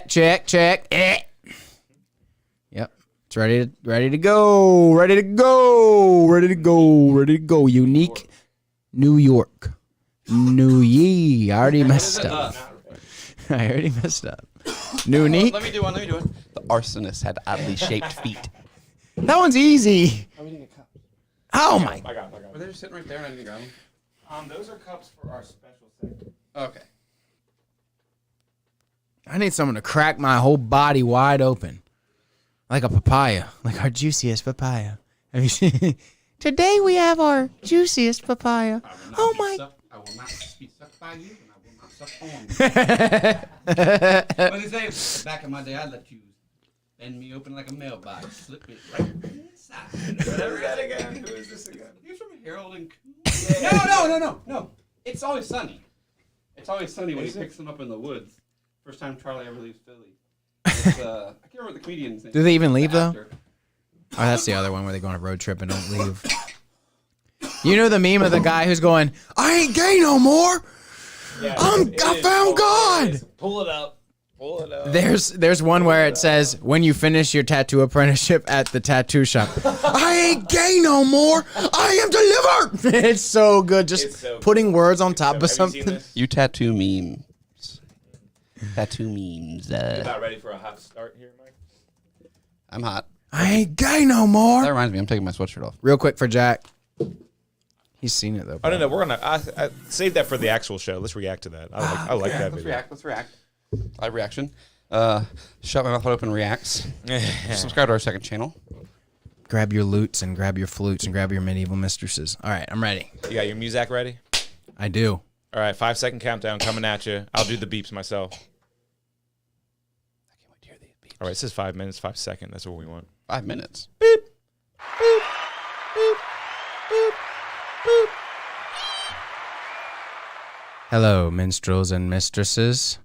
Check. Yep. It's ready to go. Unique New York. New Ye. I already messed up. Unique. Let me do one. The arsonist had oddly shaped feet. That one's easy. Oh my. I got Were they just sitting right there and I didn't grab them? Those are cups for our special segment. Okay. I need someone to crack my whole body wide open. Like a papaya. Like our juiciest papaya. Have you seen? Today we have our juiciest papaya. Oh my. I will not be sucked by you, and I will not suck on you. What do they say? Back in my day, I'd let you bend me open like a mailbox, slip it right inside. Whatever that again. Who is this again? He's from Harold and Coon. No. It's Always Sunny. It's Always Sunny when he picks them up in the woods. First time Charlie ever leaves Philly. It's, I can't remember the comedian's name. Do they even leave though? Actor. Oh, that's the other one where they go on a road trip and don't leave. You know the meme of the guy who's going, I ain't gay no more. Yeah, I found God. Pull it up. There's one where it says, when you finish your tattoo apprenticeship at the tattoo shop, I ain't gay no more. I am delivered. It's so good. Just so putting words on top of Have you seen something. this? You tattoo memes. Tattoo memes. You're not ready for a hot start here, Mike? I'm hot. I ain't gay no more. That reminds me, I'm taking my sweatshirt off. Real quick for Jack. He's seen it though. Oh no, we're gonna I save that for the actual show. Let's react to that. I like that video. Let's react. Live reaction. Shut my mouth open reacts. Subscribe to our second channel. Grab your lutes and grab your flutes and grab your medieval mistresses. All right, I'm ready. You got your music ready? I do. All right, 5-second countdown coming at you. I'll do the beeps myself. I can't wait to hear these beeps. All right, this is 5 minutes, 5 seconds. That's what we want. 5 minutes. Hello, minstrels and mistresses.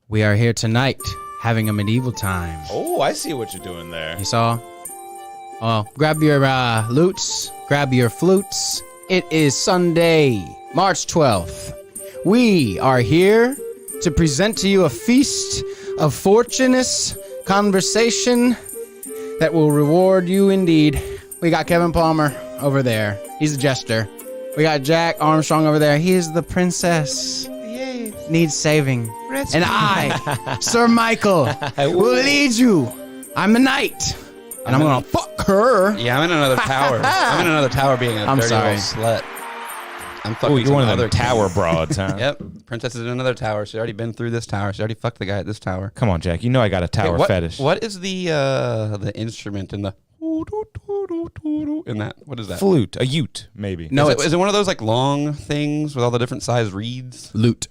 We are here tonight having a medieval time. Oh, I see what you're doing there. You saw? Oh, grab your lutes, grab your flutes. It is Sunday, March 12th. We are here to present to you a feast of fortuneous conversation that will reward you indeed. We got Kevin Palmer over there. He's the jester. We got Jack Armstrong over there. He is the princess. Needs saving. And I, Sir Michael, will lead you. I'm the knight. And I'm going to fuck her. Yeah, I'm in another tower. I'm in another tower being a dirty sorry. little slut. I'm fucking Oh, you're one of other them tower broads, huh? Yep. Princess is in another tower. She's already been through this tower. She already fucked the guy at this tower. Come on, Jack. You know I got a tower fetish. What is the instrument in the in that? What is that? Flute, a ute, maybe. No, Is it one of those like long things with all the different size reeds? Lute.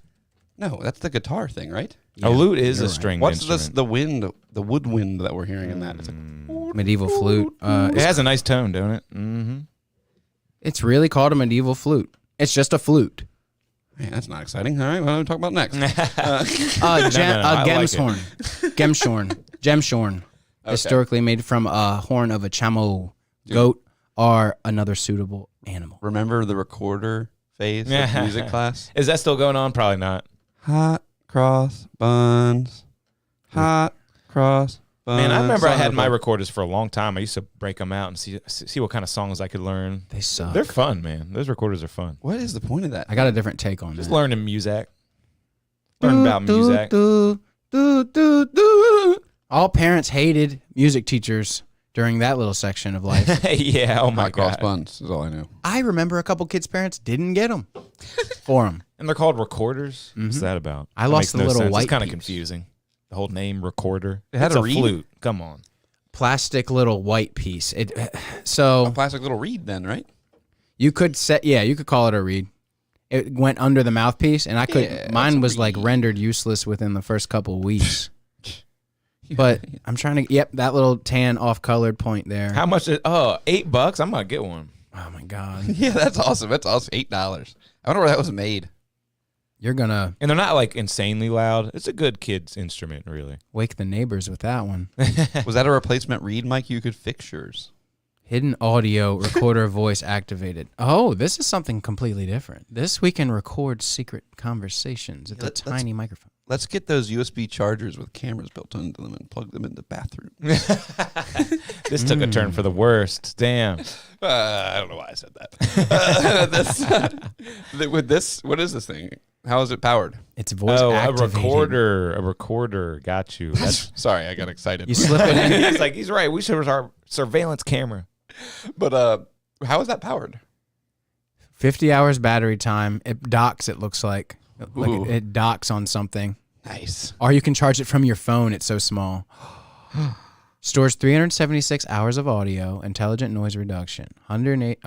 No, that's the guitar thing, right? A lute is a right. stringed What's instrument. the woodwind that we're hearing in that? It's like, Medieval flute. It has a nice tone, don't it? Mm-hmm. It's really called a medieval flute. It's just a flute. man, that's not exciting. All right, what do we talk about next? I like Gemshorn. Gemshorn. Historically made from a horn of a chamel goat or another suitable animal. Remember the recorder phase of music class? Is that still going on? Probably not. Hot cross buns. Hot cross buns. Man, I remember I had my recorders for a long time. I used to break them out and see what kind of songs I could learn. They suck. They're fun, man. Those recorders are fun. What is the point of that? I got a different take on Just that. learning music. Learn about music. All parents hated music teachers during that little section of life. Yeah, oh my Hot cross God. buns is all I knew. I remember a couple kids' parents didn't get them for them. And they're called recorders? What's that about? I That lost makes the little sense. white It's kind of piece. confusing. The whole name recorder. It had It's a a reed? flute. Come on. Plastic little white piece. A So plastic little reed then, right? you could you could call it a reed. It went under the mouthpiece, and I could. Yeah, that's mine a was like reed. rendered useless within the first couple of weeks. But I'm trying to. Yep, that little tan off-colored point there. How much? $8? I'm going to get one. Oh my God, Yeah, that's awesome. That's awesome. $8. I wonder where that was made. you're gonna And they're not like insanely loud. It's a good kid's instrument, really. wake the neighbors with that one. Was that a replacement reed, Mike? You could fix yours. Hidden audio recorder voice activated. Oh, this is something completely different. This we can record secret conversations with a Let's- tiny microphone. let's get those USB chargers with cameras built into them and plug them into bathrooms. This took a turn for the worst. Damn. I don't know why I said that. With this, what is this thing? How is it powered? It's voice Oh, activated. a recorder. Got you. That's, Sorry, I got excited. You slip it in. he's like, he's right. We should have our surveillance camera. But how is that powered? 50 hours battery time. It docks, it looks like. Ooh. It docks on something. Nice. Or you can charge it from your phone. It's so small. Stores 376 hours of audio, intelligent noise reduction, 108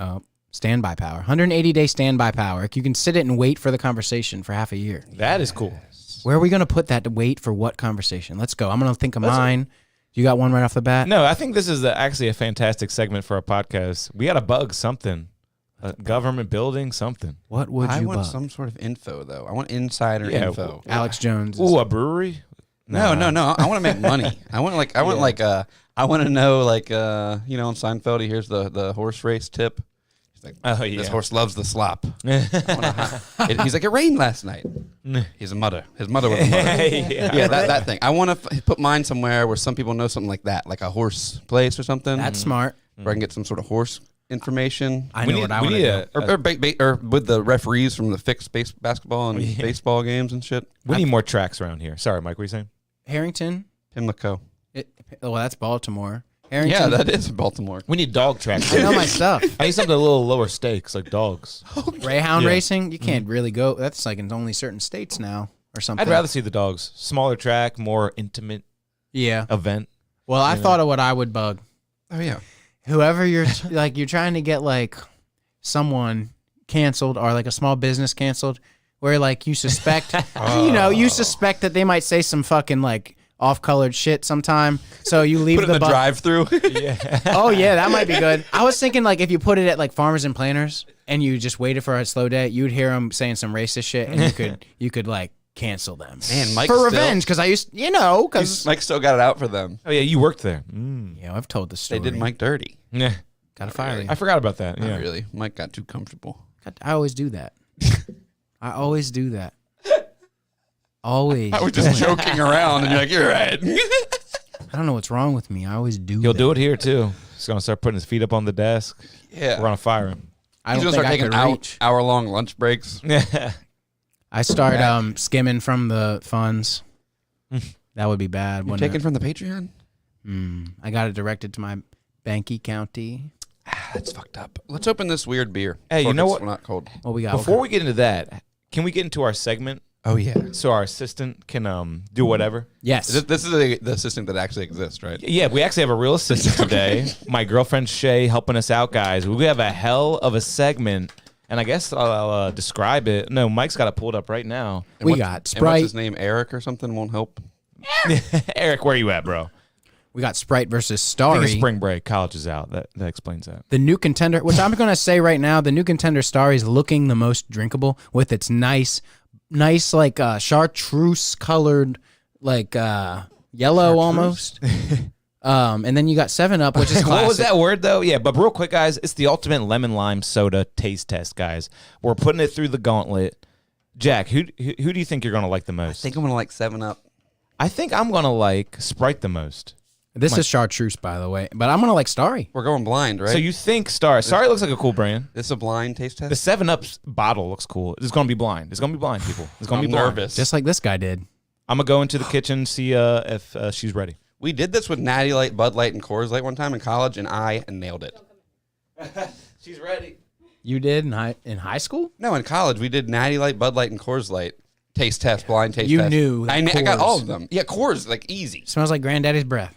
standby power, 180-day standby power. You can sit it and wait for the conversation for half a year. That is cool. Where are we going to put that to wait for what conversation? Let's go. I'm going to think of mine. You got one right off the bat? No, I think this is actually a fantastic segment for our podcast. We got to bug something. A government building, something. What would I you want bug? some sort of info, though. I want insider info. Alex Jones. Ooh, a brewery? No. I want to make money. I want to know, like, on Seinfeld, he hears the horse race tip. He's like, Oh, yeah. this horse loves the slop. He's like, it rained last night. He's a mother. His mother was a mother. Yeah, that thing. I want to put mine somewhere where some people know something like that, like a horse place or something. That's smart. Where I can get some sort of horse information. I know what I want to do. Or with the referees from the fixed basketball and baseball games and shit. We need more tracks around here. Sorry, Mike, what were you saying? Harrington. Pimlico. Well, that's Baltimore. Harrington. Yeah, that is Baltimore. We need dog tracks. I know my stuff. I need something a little lower stakes, like dogs. Greyhound Yeah. racing, you can't really go. That's like in only certain states now or something. I'd rather see the dogs. Smaller track, more intimate Yeah. event. Well, I thought of what I would bug. Oh, yeah. Whoever you're like, you're trying to get like someone canceled or like a small business canceled, where like you suspect, you suspect that they might say some fucking like off-colored shit sometime. So you leave Put it in the drive-through. Yeah. Oh yeah, that might be good. I was thinking like if you put it at like Farmers and Planners and you just waited for a slow day, you'd hear them saying some racist shit and you could like cancel them. Man, Mike for still- revenge because I used, because Mike still got it out for them. Oh, yeah, you worked there. I've told the They story. did Mike dirty. Yeah. Gotta fire you. I forgot about that. Not Yeah. really. Mike got too comfortable. I always do that. I always do that. Always. I was just joking around, and you're like, you're right. I don't know what's wrong with me. I always do. He'll that. do it here, too. He's going to start putting his feet up on the desk. Yeah. We're going to fire him. I He's don't gonna think start I taking could reach. hour-long lunch breaks. Yeah. I start skimming from the funds. That would be bad. You're wouldn't taking it? from the Patreon? I got it directed to my banky county. That's fucked up. Let's open this weird beer. Hey, you before it know gets what? Not cold. What we got? Before we get into that, can we get into our segment Oh yeah. so our assistant can do whatever? Yes. This is the assistant that actually exists, right? Yeah, we actually have a real assistant today. My girlfriend Shay helping us out, guys. We have a hell of a segment, and I guess I'll describe it. No, Mike's got it pulled up right now. And We what- got and what's Sprite. his name? Eric or something won't help. Eric, where you at, bro? We got Sprite versus I think Starry. it's spring break. College is out. That explains that. The new contender, which I'm going to say right now, the new contender Starry is looking the most drinkable with its nice like chartreuse colored, like yellow almost. And then you got 7-Up, which is classic. What was that word though? Yeah, but real quick, guys, it's the ultimate lemon lime soda taste test, guys. We're putting it through the gauntlet. Jack, who do you think you're gonna like the most? I think I'm gonna like 7-Up. I think I'm gonna like Sprite the most. This is chartreuse, by the way, but I'm going to like Starry. We're going blind, right? So you think Star? Sorry, it looks like a cool brand. this is a blind taste test. The 7-Up bottle looks cool. It's gonna be blind. It's gonna be blind, people. It's gonna I'm be blind. nervous. Just like this guy did. I'm gonna go into the kitchen, see if she's ready. We did this with Natty Light, Bud Light, and Coors Light one time in college, and I nailed it. She's ready. You did in high school? No, in college we did Natty Light, Bud Light, and Coors Light taste test, blind taste You test. knew I that got all Coors- of them. Yeah, Coors like easy. Smells like Granddaddy's breath.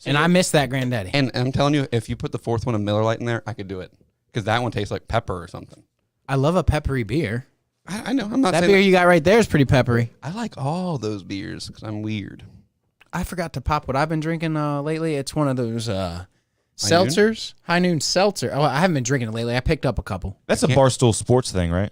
And I miss that Granddaddy. And I'm telling you, if you put the fourth one of Miller Lite in there, I could do it because that one tastes like pepper or something. I love a peppery beer. I know. I'm not That saying beer you got right there is pretty peppery. I like all those beers because I'm weird. I forgot to pop what I've been drinking lately. It's one of those seltzers. High Noon Seltzer. Oh, I haven't been drinking it lately. I picked up a couple. That's a Barstool Sports thing, right?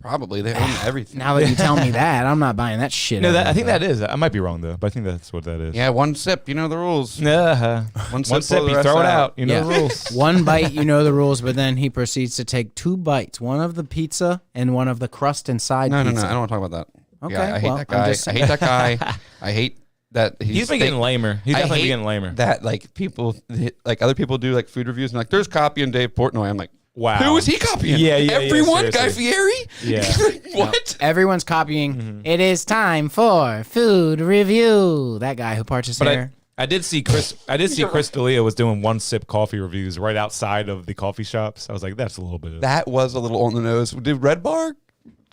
Probably they own everything. Now that you tell me that, I'm not buying that shit. No, I ever. think that is. I might be wrong though, but I think that's what that is. Yeah, one sip. You know the rules. One sip, sip, pull the you rest throw it out. out. You know the rules. One bite, you know the rules, but then he proceeds to take 2 bites, one of the pizza and one of the crust inside No, pizza. I don't want to talk about that. Okay, Yeah, I hate well, that I'm guy. just I hate that guy. I hate that He's been getting lamer. He's I definitely hate getting lamer. That like people, like other people do like food reviews and like there's copying Dave Portnoy. I'm like, Wow. who is he copying? Yeah, everyone. Guy seriously. Fieri. Yeah. Like, what? Everyone's copying. It is time for food review. That guy who parts his But hair. I did see Chris. I did see Chris D'Elia was doing one sip coffee reviews right outside of the coffee shops. I was like, that's a little bit of That was a little on the nose. Did Red Bar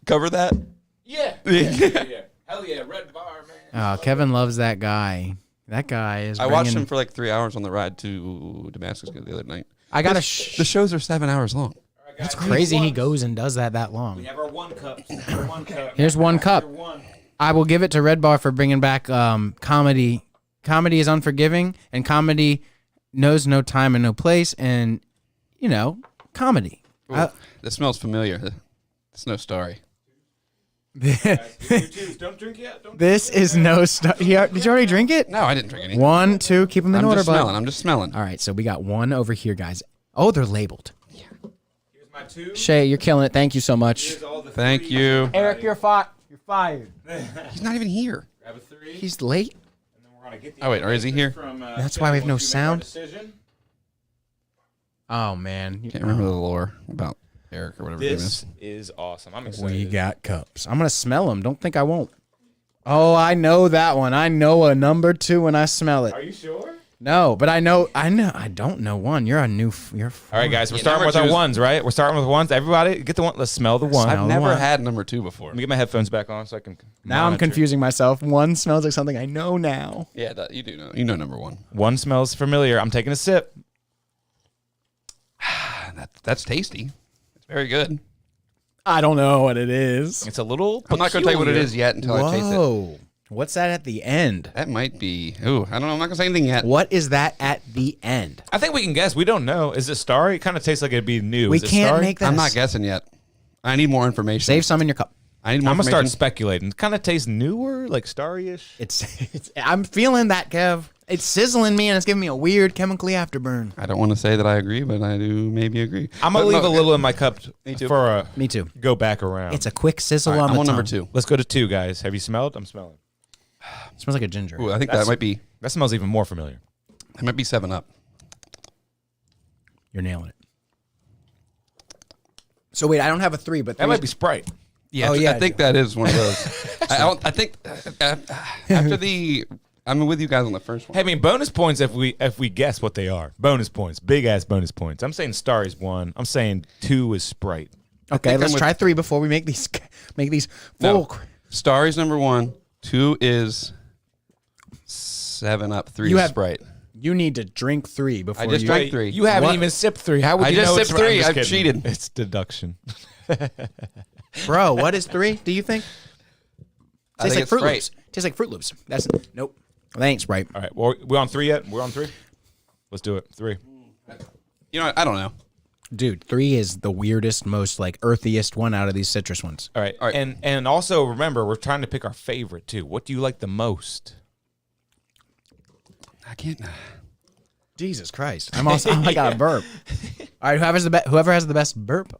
cover that? yeah. Hell yeah, Red Bar, man. Oh, Kevin loves that guy. That guy is. I watched bringing- him for like 3 hours on the ride to Damascus the other night. I got The a. shows are 7 hours long. That's crazy. He goes and does that long. We have our 1 cup. Here's 1 cup. I will give it to Red Bar for bringing back comedy. Comedy is unforgiving, and comedy knows no time and no place, and comedy. This smells familiar. It's no story. Don't drink yet. Don't This is no stuff. Did you already drink it? No, I didn't drink any. 1, 2. Keep them in I'm order, just bud. smelling. I'm just smelling. All right, so we got 1 over here, guys. Oh, they're labeled. Here's my 2. Shay, you're killing it. Thank you so much. Here's all the Thank 3s. you. Eric, you're fired. He's not even here. Grab a 3. He's late. and then we're gonna get the Oh, wait, or is he here? From, That's why we have no once you make our sound? decision. Oh man, Can't remember the lore about Eric or whatever his name This is. is awesome. I'm excited. we got cups. I'm gonna smell them. Don't think I won't. Oh, I know that one. I know a number 2 when I smell it. Are you sure? No, but I know. I don't know one. You're a new. You're. All right, guys, we're Yeah, starting number with our 2 is- ones, right? We're starting with ones. Everybody, get the one. Let's smell the one. Smell. I've the never one. had number 2 before. Let me get my headphones back on so I can. Now I'm monitor. confusing myself. One smells like something I know now. Yeah, you do know. You know number 1. One smells familiar. I'm taking a sip. That's tasty. It's very good. I don't know what it is. It's a little. I'm not going to tell you what it peculiar. is yet until I taste it. Whoa. What's that at the end? That might be. Ooh, I don't know. I'm not going to say anything yet. What is that at the end? I think we can guess. We don't know. Is it starry? It kind of tastes like it'd be new. We Is it can't starry? make that. I'm not guessing yet. I need more information. Save some in your cup. I need more I'm gonna start information. speculating. It kind of tastes newer, like starry-ish. It's. I'm feeling that, Kev. It's sizzling me and it's giving me a weird chemically afterburn. I don't want to say that I agree, but I do maybe agree. I'm gonna But leave no, a little in my cup too. for a Me too. go back around. It's a quick sizzle all right, on I'm the on number tongue. 2. Let's go to 2, guys. Have you smelled? I'm smelling. It smells like a ginger. Ooh, I think That's- that might be. That smells even more familiar. That might be 7 Up. You're nailing it. So wait, I don't have a 3, but That might be Sprite. Yeah, Oh, yeah, I think that is one of those. I think after the, I'm with you guys on the first one. Hey, I mean, bonus points if we guess what they are. Bonus points, big ass bonus points. I'm saying Starry's 1. I'm saying 2 is Sprite. Okay, think let's I'm with- try 3 before we make these No. full. Starry's number 1. 2 is 7 Up. 3 You is have- Sprite. You need to drink 3 before I just you. drank 3. You haven't What? even sipped 3. How would I you just know? sipped it's- 3. I'm just I've kidding. cheated. It's deduction. Bro, what is 3? Do you think? I Tastes think like it's Fruit Sprite. Loops. Tastes like Fruit Loops. That's nope. Thanks, Sprite. All right, well, we're on 3 yet. We're on 3. Let's do it. 3. You know, I don't know. Dude, 3 is the weirdest, most like earthiest one out of these citrus ones. All right. All right. And also remember, we're trying to pick our favorite too. What do you like the most? I can't. Jesus Christ! I'm also. Oh, I got a burp. All right, whoever has the best burp.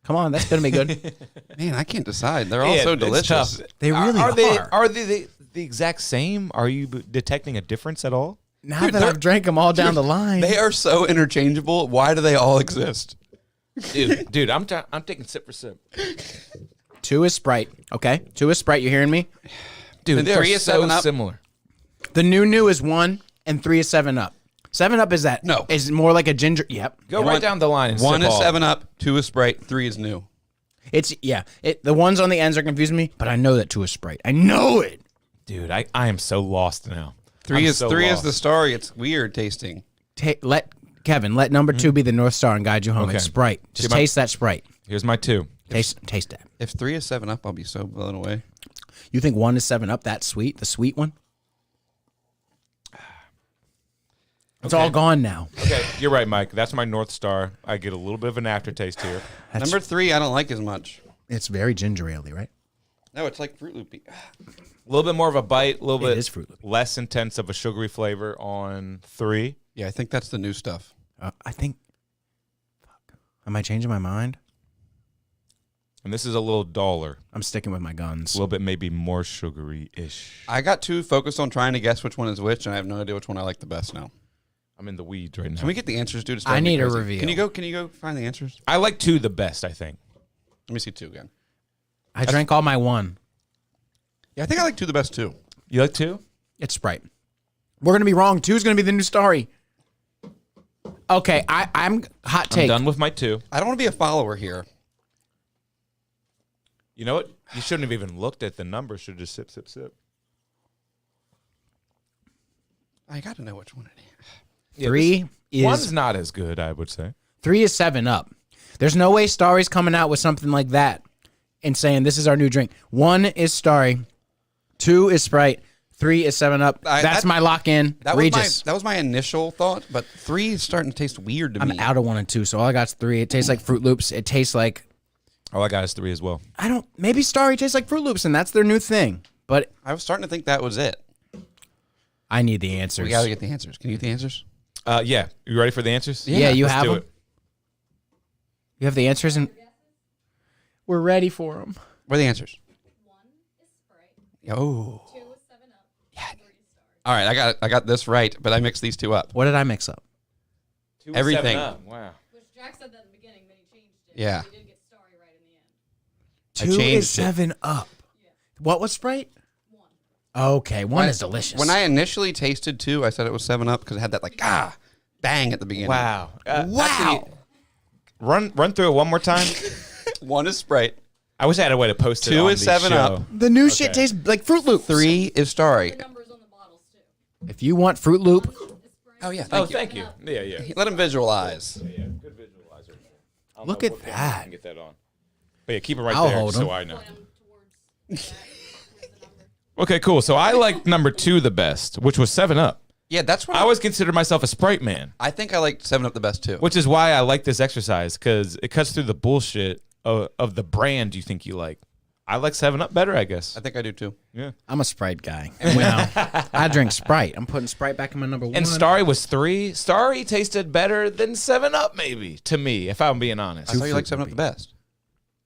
Come on, that's gonna be good. Man, I can't decide. They're all so it's delicious. tough. They really are. They are. are they the exact same? Are you detecting a difference at all? Now Dude, that they're- I've drank them all down the line, They are so interchangeable. Why do they all exist? Dude, I'm taking sip for sip. 2 is Sprite. Okay, 2 is Sprite. You hearing me? Dude, Then they're 3 is so 7 Up. similar. The new is 1, and 3 is 7 Up. 7 Up is that? No. is more like a ginger. Yep. Go right down the line. And 1 sip is all. 7 Up. 2 is Sprite. 3 is new. It's the ones on the ends are confusing me, but I know that 2 is Sprite. I know it. Dude, I am so lost now. 3 I'm is so 3 is lost. the story. It's weird tasting. Let number 2 be the North Star and guide you home. Okay. It's Sprite. Just See, my- taste that Sprite. Here's my 2. Taste that. If 3 is 7 Up, I'll be so blown away. You think 1 is 7 Up? That sweet, the sweet one. It's all gone now. Okay, you're right, Mike. That's my North Star. I get a little bit of an aftertaste here. Number 3, I don't like as much. It's very ginger ale-y, right? No, it's like Fruit Loopy. A little bit more of a bite, a little It bit is Fruit Loop. less intense of a sugary flavor on 3. Yeah, I think that's the new stuff. I think. Fuck. Am I changing my mind? And this is a little duller. I'm sticking with my guns. A little bit maybe more sugary-ish. I got too focused on trying to guess which one is which, and I have no idea which one I like the best now. I'm in the weeds right now. Can we get the answers, dude? It's I driving me need a crazy. reveal. Can you go find the answers? I like 2 the best, I think. Let me see 2 again. I drank all my 1. Yeah, I think I like 2 the best too. You like 2? It's Sprite. We're gonna be wrong. 2 is gonna be the new Starry. Okay, I'm hot take. I'm done with my 2. I don't want to be a follower here. You know what? You shouldn't have even looked at the numbers. Should just sip, sip, sip. I got to know which one it is. Yeah, 3 is One's not as good, I would say. 3 is 7-Up. There's no way Starry's coming out with something like that and saying this is our new drink. 1 is Starry, 2 is Sprite, 3 is 7-Up. That's my lock-in. Regis. That was my initial thought, but 3 is starting to taste weird to I'm me. out of 1 and 2, so all I got is 3. It tastes like Fruit Loops. It tastes like All I got is 3 as well. maybe Starry tastes like Fruit Loops, and that's their new thing. But I was starting to think that was it. I need the answers. We got to get the answers. Can you get the answers? Yeah. You ready for the answers? Yeah, you Let's have do them. it. You have the answers, and we're ready for them. What are the answers? 1 is Sprite. Oh. 2 is 7-Up. 3 is Starry. All right, I got this right, but I mixed these 2 up. What did I mix up? 2 Everything. 7-Up. Wow. Which Jack said that in the beginning, then he changed it. Yeah. He did get Starry right in the end. 2 changed is it. 7-Up. What was Sprite? 1. Okay, 1 is delicious. When I initially tasted 2, I said it was 7-Up because it had that bang at the beginning. Wow. wow. Run through it one more time. 1 is Sprite. I wish I had a way to post it 2 on is the 7-Up. show. The new shit tastes like Fruit Loop. 3 is Starry. The numbers on the bottles, too. If you want Fruit Loop, 1 is Sprite. Oh yeah, Oh, thank you. thank you. Yeah, yeah. Let him visualize. Yeah, good visualizer. I don't Look know at what camera that. I can get that on. But yeah, keep it right I'll there hold so 'em. I know. Point 'em towards Jack with the number. Okay, cool. So I like number 2 the best, which was 7-Up. Yeah, that's what I always consider myself a Sprite man, I think I liked 7-Up the best too. which is why I like this exercise, because it cuts through the bullshit of the brand you think you like. I like 7-Up better, I guess. I think I do too. Yeah. I'm a Sprite guy. I drink Sprite. I'm putting Sprite back in my number 1. And Starry was 3. Starry tasted better than 7-Up, maybe, to me, if I'm being honest. I thought you liked 7-Up the best.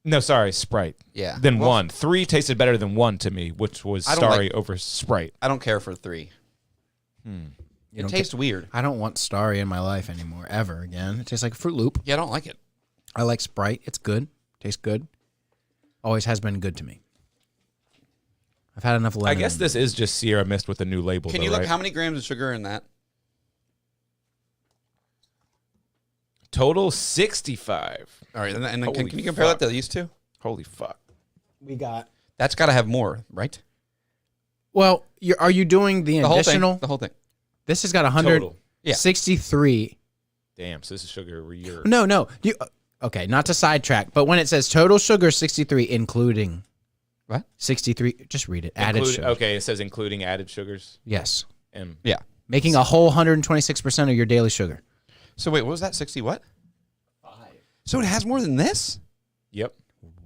No, sorry, Sprite. Yeah. Then Well, 1. 3 tasted better than 1 to me, which was I don't Starry like- over Sprite. I don't care for 3. It don't tastes weird. I don't want Starry in my life anymore, ever again. It tastes like Fruit Loop. Yeah, I don't like it. I like Sprite. It's good. Tastes good. Always has been good to me. I've had enough lemon. I guess this is just Sierra Mist with a new label, Can though, you look right? how many grams of sugar in that? Total 65. All right, and then Holy can you compare fuck. that to these 2? Holy fuck. we got. That's got to have more, right? Well, are you doing the The whole additional? thing. The whole thing. This has got Total. 163. Damn, so this is sugar every year. No. Okay, not to sidetrack, but when it says total sugar 63, including What? 63, just read it. Added sugar. Okay, it says including added sugars. Yes. And Yeah. Making a whole 126% of your daily sugar. So wait, what was that? 60 what? 5. So it has more than this? Yep.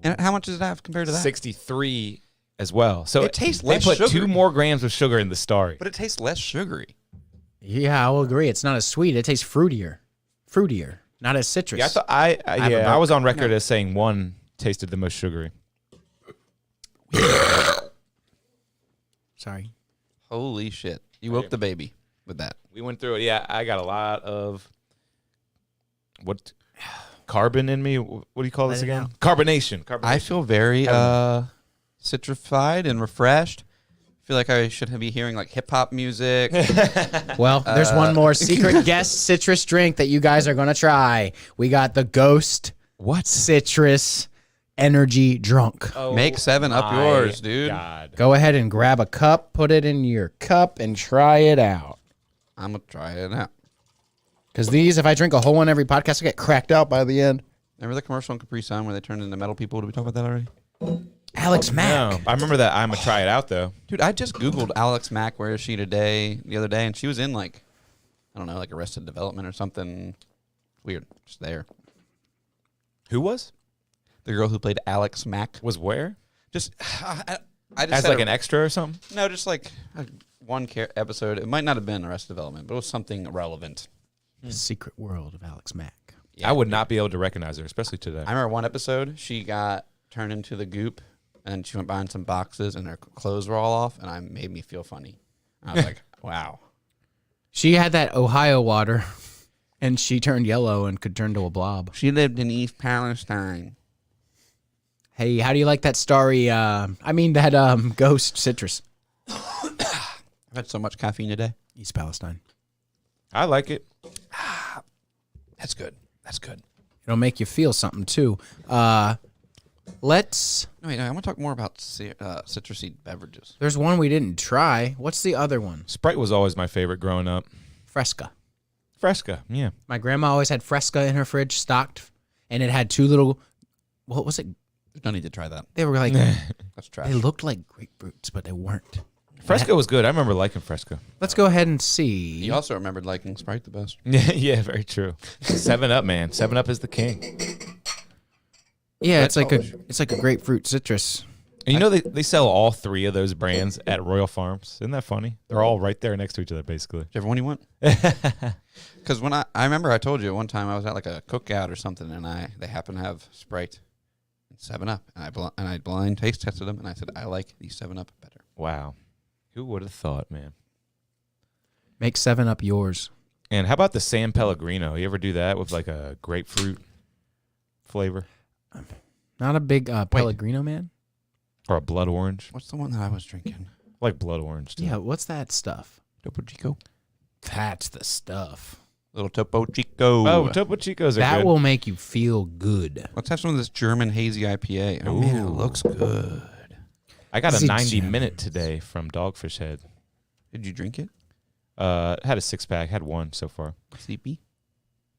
And how much does it have compared to that? 63 as well. So It tastes they less put sugar. 2 more grams of sugar in the Starry. But it tastes less sugary. Yeah, I will agree. It's not as sweet. It tastes fruitier. Not as citrus. Yeah, I thought have a I was book. on record as saying 1 tasted the most sugary. Sorry. Holy shit. You woke the baby with that. We went through it. Yeah, I got a lot of what carbon in me. What do you call this Let it again? out. Carbonation. I feel very citrified and refreshed. I feel like I should be hearing like hip hop music. Well, there's one more secret guest citrus drink that you guys are going to try. We got the Ghost Citrus Energy Drunk. Make 7-Up yours, dude. God. Go ahead and grab a cup, put it in your cup, and try it out. I'm going to try it out. Because these, if I drink a whole one every podcast, I get cracked out by the end. Remember the commercial on Capri Sun where they turned into metal people? Did we talk about that already? Alex Mack. No, I remember that. I'm gonna try it out though. Dude, I just Googled Alex Mack, where is she today, the other day, and she was in like, I don't know, like Arrested Development or something. Weird. Just there. Who was? The girl who played Alex Mack. Was where? Just, I just As said like a- an extra or something? No, just like one episode. It might not have been Arrested Development, but it was something relevant. The secret world of Alex Mack. I would not be able to recognize her, especially today. I remember one episode, she got turn into the goop, and she went behind some boxes, and her clothes were all off, and it made me feel funny. I was like, wow. She had that Ohio water, and she turned yellow and could turn to a blob. She lived in East Palestine. Hey, how do you like that starry? That ghost citrus. I've had so much caffeine today. East Palestine. I like it. That's good. That's good. It'll make you feel something too. Let's. No, wait, no, I want to talk more about citrusy beverages. There's one we didn't try. What's the other one? Sprite was always my favorite growing up. Fresca. Fresca, yeah. My grandma always had Fresca in her fridge, stocked, and it had 2 little. What was it? There's no need to try that. They were like. That's trash. They looked like grapefruits, but they weren't. Fresca was good. I remember liking Fresca. Let's go ahead and see. You also remembered liking Sprite the best. Yeah, very true. 7-Up, man. 7-Up is the king. Yeah, it's That's like a grapefruit citrus. And you know they sell all 3 of those brands at Royal Farms. Isn't that funny? They're all right there next to each other, basically. Whichever one you want. Because when I remember I told you one time I was at like a cookout or something, and they happened to have Sprite and 7-Up, and I blind taste tested them, and I said I like the 7-Up better. Wow. Who would have thought, man? Make 7-Up yours. And how about the San Pellegrino? You ever do that with like a grapefruit flavor? Not a big Pellegrino man. Or a blood orange? What's the one that I was drinking? Like blood orange, too. Yeah, what's that stuff? Topo Chico. That's the stuff. Little Topo Chico. Oh, Topo Chicos are That good. will make you feel good. Let's have some of this German hazy IPA. Oh, man, it Ooh. looks good. I got Is a it 90-minute today from Dogfish Head. Did you drink it? Had a 6-pack. Had one so far. Sleepy?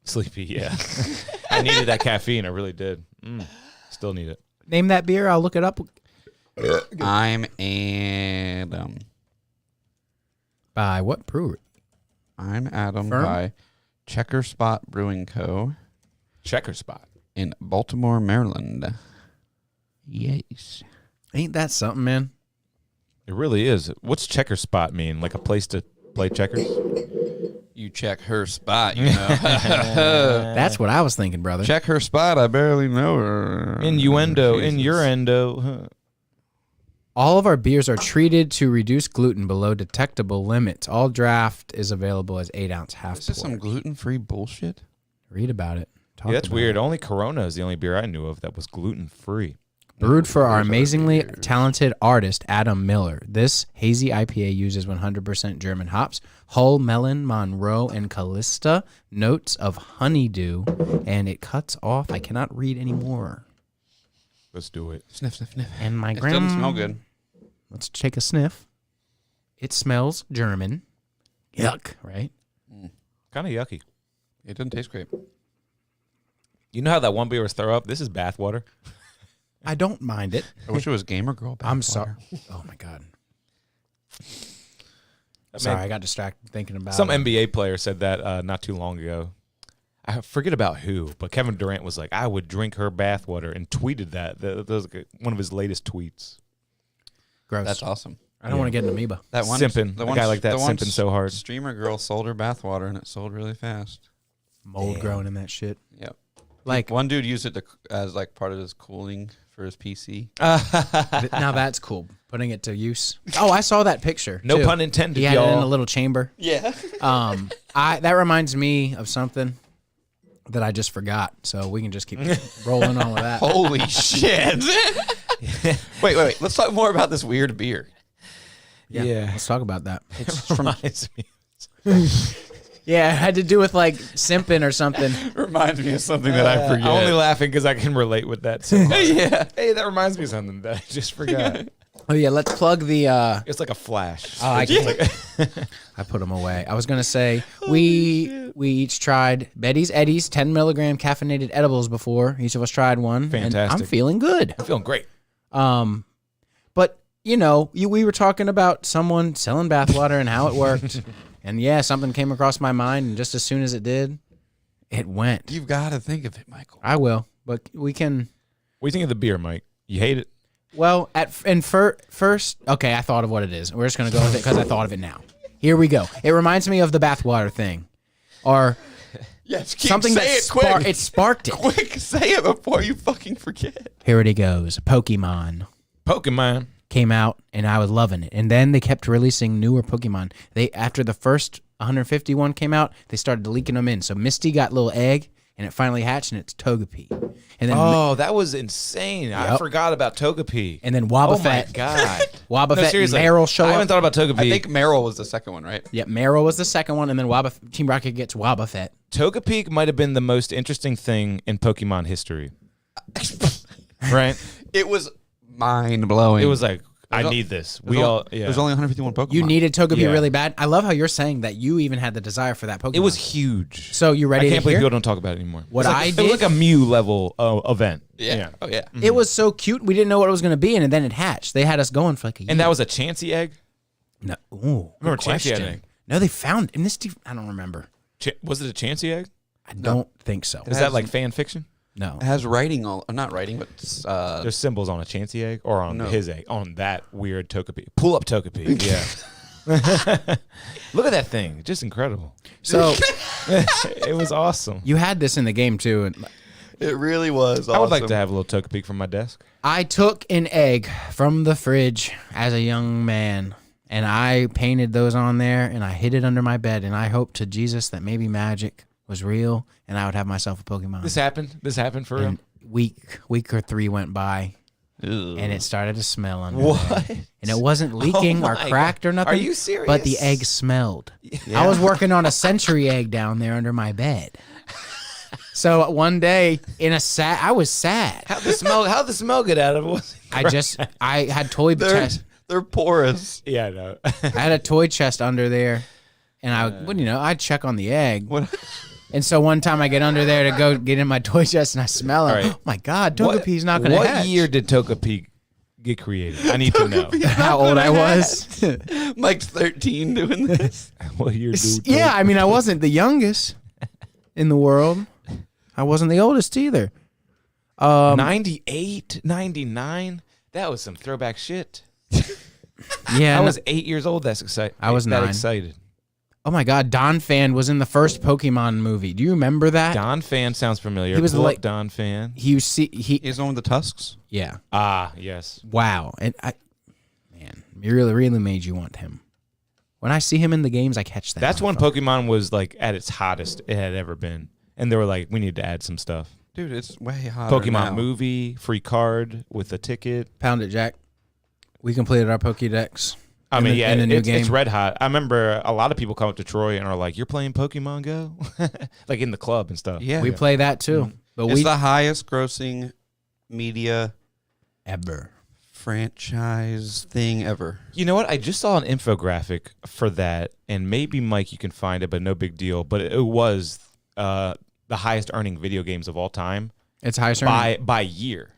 Sleepy, yeah. I needed that caffeine. I really did. Still need it. Name that beer. I'll look it up. I'm Adam. By what brewery? I'm Adam Firm? by Checker Spot Brewing Co. Checker spot. in Baltimore, Maryland. Yes. Ain't that something, man? It really is. What's checker spot mean? Like a place to play checkers? You check her spot, you know. That's what I was thinking, brother. Check her spot. I barely know her. Innuendo, Jesus. innuendo. Huh. All of our beers are treated to reduce gluten below detectable limits. All draft is available as 8-ounce half. Is this some gluten-free bullshit? Read about it. Talk Yeah, that's about weird. it. Only Corona is the only beer I knew of that was gluten free. Brewed for our Those are amazingly beers. talented artist, Adam Miller. This hazy IPA uses 100% German hops, Hull, Melon, Monroe, and Callista, notes of honeydew, and it cuts off. I cannot read anymore. Let's do it. Sniff, sniff, sniff. And my It doesn't grandma. smell good. Let's take a sniff. It smells German. Yuck, right? Kind of yucky. It doesn't taste great. You know how that one beer was throw up? This is bathwater. I don't mind it. I wish it was Gamer Girl. I'm bathwater. sorry. Oh my god. That Sorry, made- I got distracted thinking about Some it. NBA player said that not too long ago. I forget about who, but Kevin Durant was like, I would drink her bathwater, and tweeted that. That was like one of his latest tweets. Gross. That's awesome. I don't want to get an amoeba. That one Simping. A guy like that the one simping so hard. Streamer girl sold her bathwater and it sold really fast. Mold growing in that shit. Yep. Like One dude used it as like part of his cooling for his PC. now that's cool. Putting it to use. Oh, I saw that picture. No too. pun intended, He had it in y'all. a little chamber. Yeah. That reminds me of something that I just forgot. So we can just keep rolling on with that. Holy shit. wait. Let's talk more about this weird beer. Yeah. Let's talk about that. It's from Reminds me. Yeah, it had to do with like simping or something. reminds me of something that I forget. I'm only laughing because I can relate with that. So much. yeah. Hey, that reminds me of something that I just forgot. Oh yeah, let's plug the. It's like a flash. Oh, I It's like- I put them away. I was gonna say we each tried Betty's Eddies 10 milligram caffeinated edibles before. Each of us tried one. And Fantastic. I'm feeling good. I'm feeling great. But you know, we were talking about someone selling bathwater and how it worked, and yeah, something came across my mind, and just as soon as it did, it went. You've got to think of it, Michael. I will, but we can. What do you think of the beer, Mike? You hate it? Well, first, okay, I thought of what it is. We're just gonna go with it because I thought of it now. Here we go. It reminds me of the bathwater thing, or Yes, keep Something say that it quick. it sparked it. Quick, say it before you fucking forget. Here it goes. Pokemon Pokemon. came out, and I was loving it. And then they kept releasing newer Pokemon. They after the first 151 came out, they started leaking them in. So Misty got a little egg, and it finally hatched, and it's Togepi. And then Oh, that was insane. I Yep. forgot about Togepi. and then Oh my Wobbuffet. god. Wobbuffet and seriously. Meryl show I haven't up. thought about Togepi. I think Meryl was the second one, right? Yep, Meryl was the second one, and then Team Rocket gets Wobbuffet. Togepi might have been the most interesting thing in Pokemon history. Right? It was mind blowing. It was like, I al- need this. There's We al- all, yeah. There's only 151 Pokemon. You needed Togepi Yeah. really bad. I love how you're saying that you even had the desire for that Pokemon. It was huge. So you I ready can't to believe hear? people don't talk about it anymore. What It's like, I It did- was like a Mew level event. Yeah. Oh yeah. It was so cute. We didn't know what it was going to be, and then it hatched. They had us going for like a year. And that was a Chansey egg? no. Ooh, Remember good Chansey had question. an egg? No, they found in this. I don't remember. Was it a Chansey egg? I don't think so. Is that like fan fiction? No. It has writing all, not writing, but There's symbols on a Chansey egg or on No. his egg, on that weird Togepi. Pull up Togepi. Yeah. Look at that thing. Just incredible. So It was awesome. you had this in the game too. And it really was. I would like to have a little Togepi from my desk. I took an egg from the fridge as a young man, and I painted those on there, and I hid it under my bed, and I hoped to Jesus that maybe magic was real, and I would have myself a Pokemon. This happened? This happened for real? and week or 3 went by, and it started to smell under there. What? And it wasn't leaking or my cracked or nothing. Are you serious? But the egg smelled. I was working on a century egg down there under my bed. So one day I was sad. How'd the smell get out of it? I had toy chest. They're porous. Yeah, I know. I had a toy chest under there, and I'd check on the egg. What? And so one time I get under there to go get in my toy chest, and I smell it. All right. Oh my God, Togepi's not going to What hatch. year did Togepi get created? I need to know. How old I was? Mike's 13 doing this. What year, dude? Yeah, I mean, I wasn't the youngest in the world. I wasn't the oldest either. 98, 99? That was some throwback shit. Yeah, I no- was 8 years old. That's excited. I was that 9. excited. oh my God, Don Fan was in the first Pokemon movie. Do you remember that? Don Fan sounds familiar. He was Pull up like- Don Fan. He He's the one with the tusks. yeah. Ah, yes. Wow, and man, it really made you want him. When I see him in the games, I catch that. That's when motherfucker. Pokemon was like at its hottest it had ever been, and they were like, "We need to add some stuff." Dude, it's way hotter Pokemon now. movie, free card with a ticket. Pound it, Jack. We completed our Pokédex. I in mean, the- yeah, in the new it's game. red hot. I remember a lot of people come up to Troy and are like, "You're playing Pokemon Go," like in the club and stuff. Yeah. We play that too, Mm-hmm. but It's we the highest grossing media ever. franchise thing ever. You know what? I just saw an infographic for that, and maybe Mike, you can find it, but no big deal. But it was the highest earning video games of all time It's highest earning. by year.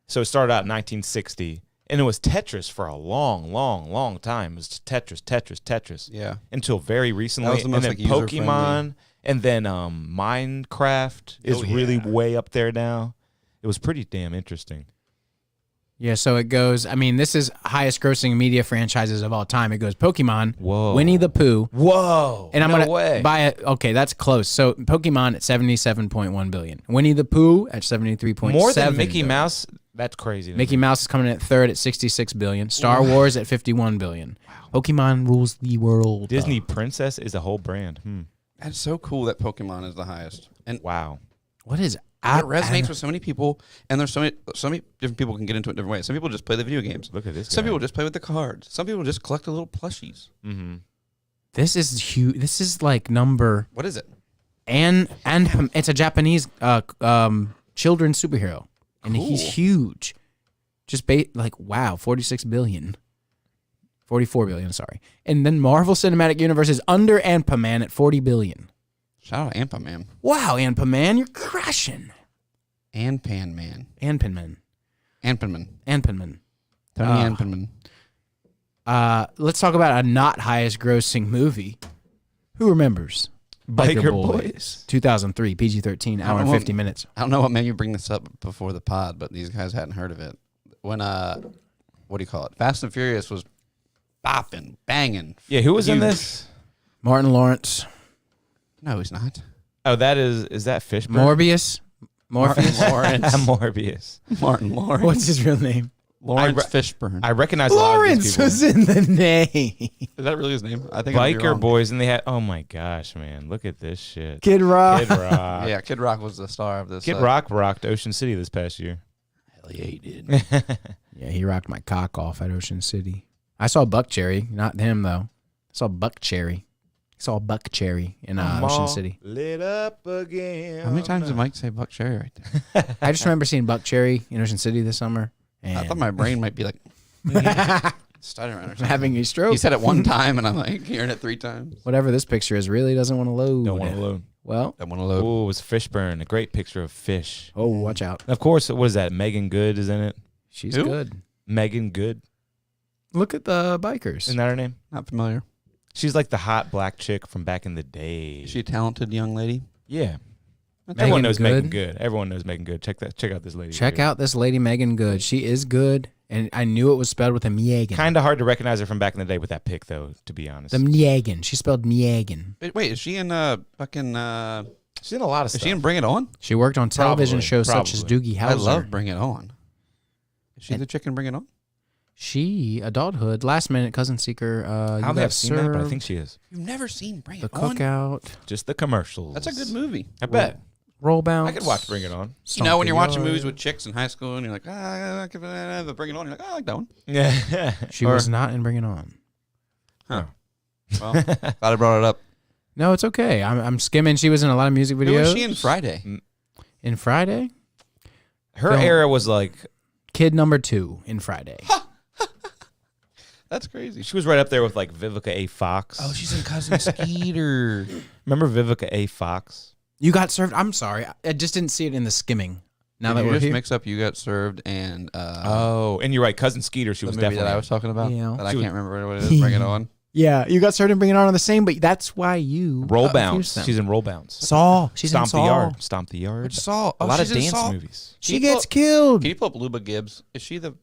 So it started out in 1960, and it was Tetris for a long time. It was Tetris. Yeah. Until very recently, was the most, and then like, user-friendly. Pokemon, and then Minecraft is Oh, yeah. really way up there now. It was pretty damn interesting. Yeah, so it goes. I mean, this is highest grossing media franchises of all time. It goes Pokemon, Whoa. Winnie the Pooh, Whoa! and I'm no gonna way. buy it. Okay, that's close. So Pokemon at 77.1 billion. Winnie the Pooh at 73.7. More than Mickey billion. Mouse. That's crazy. to Mickey me. Mouse is coming in at third at 66 billion. Star Wars at 51 billion. Pokemon rules the world. Disney Princess is a whole brand. That's so cool that Pokemon is the highest. And Wow. What is it resonates with so many people, and there's so many different people can get into it different ways. Some people just play the video games. Look at this. Some guy. people just play with the cards. Some people just collect the little plushies. Mm-hmm. This is huge. This is like number What is it? and it's a Japanese children's superhero, and he's Cool. huge. Just like wow, 46 billion. 44 billion, sorry. And then Marvel Cinematic Universe is under Ant-Man at 40 billion. Shout out Ampa Man Wow, Ant-Man, you're crushing. and Pan Man. Ant-Man. Anpanman. Ant-Man. Tony Ah. Anpanman. Let's talk about a not highest grossing movie. Who remembers? Biker Boys. 2003, PG-13, hour and know 50 what- minutes. I don't know what made you bring this up before the pod, but these guys hadn't heard of it. When what do you call it? Fast and Furious was bopping, banging. Yeah, who was in Huge. this? Martin Lawrence. No, he's not. Oh, is that Fishburne? Morbius. Morpheus. Morbius. Martin Lawrence. What's his real name? Lawrence Fishburne. I recognize a lot of Lawrence these people. was in the name. Is that really his name? I think I might be Biker wrong. Boys, and they had. Oh my gosh, man! Look at this shit. Kid Rock. Kid Rock. Yeah, Kid Rock was the star of this. Kid Rock rocked Ocean City this past year. Hell yeah, he did. Yeah, he rocked my cock off at Ocean City. I saw Buck Cherry, not him though. I saw Buck Cherry. I saw Buck Cherry in Ocean City. Lit up again. How many times did Mike say Buck Cherry right there? I just remember seeing Buck Cherry in Ocean City this summer. And I thought my brain might be like stuttering or something. having a stroke. He said it one time, and I'm like hearing it 3 times. Whatever this picture is really doesn't want to load. Don't want to load. Well, I want to load. Oh, it was Fishburne. A great picture of fish. oh, watch out. Of course, what is that? Megan Good is in it. She's Who? good. Megan Good. Look at the bikers. Isn't that her name? Not familiar. She's like the hot black chick from back in the day. Is she a talented young lady? Yeah. Megan Everyone knows Megan Good? Good. Everyone knows Megan Good. Check out this lady. Check out this lady, Megan Good. She is good, and I knew it was spelled with a Miegan. Kind of hard to recognize her from back in the day with that pic, though. To be honest, The Miegan. She spelled Miegan. Wait, is she in fucking? she's in a lot of Is stuff. she in Bring It On? She worked on television Probably, shows such as probably. Doogie I Howser. love Bring It On. Is she And- the chick in Bring It On? She, adulthood, last minute, cousin seeker. I You don't think Got I've seen that, but I Served, think she is. You've never seen Bring The It On? Cookout, Just the commercials. That's a good movie. I bet. Roll Bounce. I could watch Bring It On. You know, when you're watching Stomp the movies Yard. with chicks in high school, and you're like, Bring It On. You're like, I like that one. Yeah. She or- was not in Bring It On. Huh. Well, thought I brought it up. No, it's okay. I'm skimming. She was in a lot of music videos. Who was she in Friday? In Friday? Her Film. era was like Kid number 2 in Friday. That's crazy. she was right up there with like Vivica A. Fox. Oh, she's in Cousin Skeeter. Remember Vivica A. Fox? You Got Served. I'm sorry. I just didn't see it in the skimming. Now that you we're just here. mix up You Got Served and Oh, and you're right, Cousin Skeeter. She the was movie definitely. that I was talking about. Yeah. That I She was- can't remember what it is. Bring It On. Yeah, You Got Served and Bring It On are the same, but that's why you Roll confused Bounce. them. She's in Roll Bounce. Saw. She's Stomp in Saw. the Yard. Stomp the Yard. Which Saw? A lot of she's in dance Saw. movies. She Can you gets killed. Can you pull up Luba Gibbs? Is she the?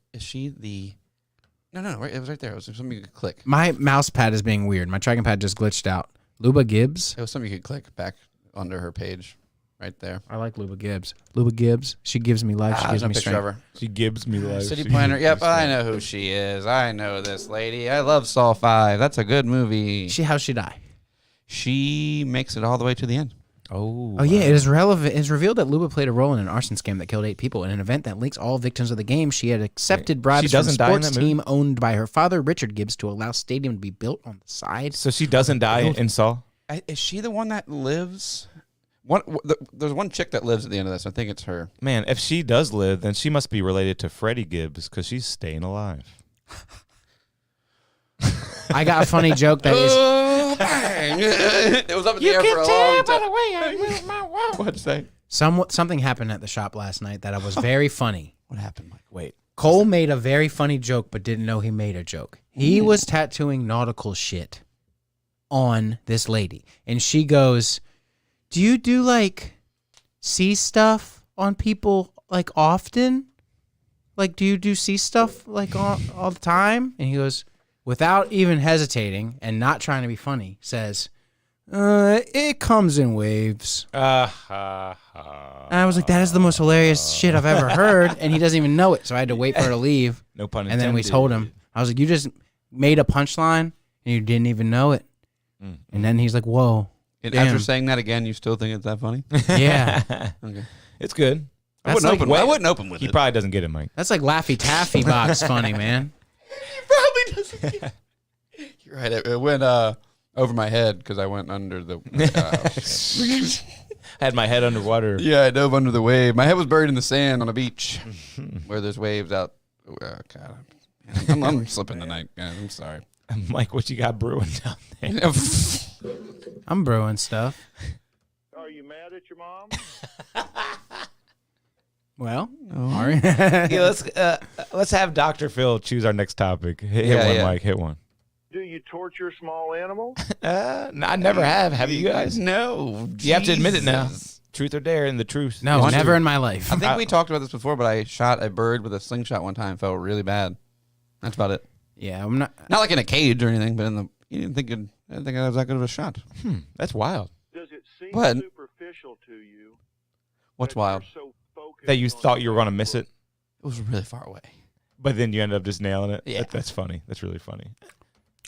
No. Right, it was right there. It was something you could click. My mouse pad is being weird. My tracking pad just glitched out. Luba Gibbs. It was something you could click back under her page, right there. I like Luba Gibbs. Luba Gibbs. She gives me life. She There's gives no me picture strength. of her. She gives me life. City She Planner. gives Yep, me I strength. know who she is. I know this lady. I love Saw 5. That's a good movie. How'd she die? She makes it all the way to the end. Oh. Oh yeah, it is relevant. It is revealed that Luba played a role in an arson scam that killed 8 people. In an event that links all victims of the game, she had accepted bribes from a doesn't die in sports that movie? team owned by her father, Richard Gibbs, to allow stadium to be built on the side. So she doesn't die in Saw? Is she the one that lives? There's one chick that lives at the end of this. I think it's her. Man, if she does live, then she must be related to Freddie Gibbs because she's staying alive. I got a funny joke that is. Oh, bang! It was up in the air for a long time. way I move my walk. What'd you say? Something happened at the shop last night that was very funny. What happened, Mike? Wait. Cole made a very funny joke, but didn't know he made a joke. He was tattooing nautical shit on this lady. And she goes, "Do you do like sea stuff on people like often? Like, do you do sea stuff like all the time?" And he goes, without even hesitating and not trying to be funny, says, "It comes in waves." And I was like, that is the most hilarious shit I've ever heard. And he doesn't even know it. So I had to wait for her to leave. No pun And intended. then we told him, I was like, you just made a punchline and you didn't even know it. And then he's like, whoa. And Damn. after saying that again, you still think it's that funny? Yeah. Okay. It's good. I That's wouldn't, like I wouldn't open with He it. probably doesn't get it, Mike. That's like Laffy Taffy box funny, man. probably doesn't. You're right. It went over my head because I went under the. Had my head underwater. Yeah, I dove under the wave. My head was buried in the sand on a beach where there's waves out. Oh, God. I'm slipping tonight, guys. I'm sorry. Mike, what you got brewing down there? I'm brewing stuff. Are you mad at your mom? Well, are you? Yeah, let's have Dr. Phil choose our next topic. Hit Yeah, one, yeah. Mike. Hit one. Do you torture small animals? No, I never have. Have you guys? No. You have to admit it now. Jesus. Truth or dare, and the truth. No, is never true. in my life. I think we talked about this before, but I shot a bird with a slingshot one time. Felt really bad. That's about it. Yeah, I'm not. Not like in a cage or anything, but in the. I didn't think I was that good of a shot. That's wild. Does it seem What? superficial beneficial to you. What's that you're wild? so focused That you on thought you were gonna Facebook. miss it, It was really far away. but then you ended up just nailing it. Yeah. That's funny. That's really funny.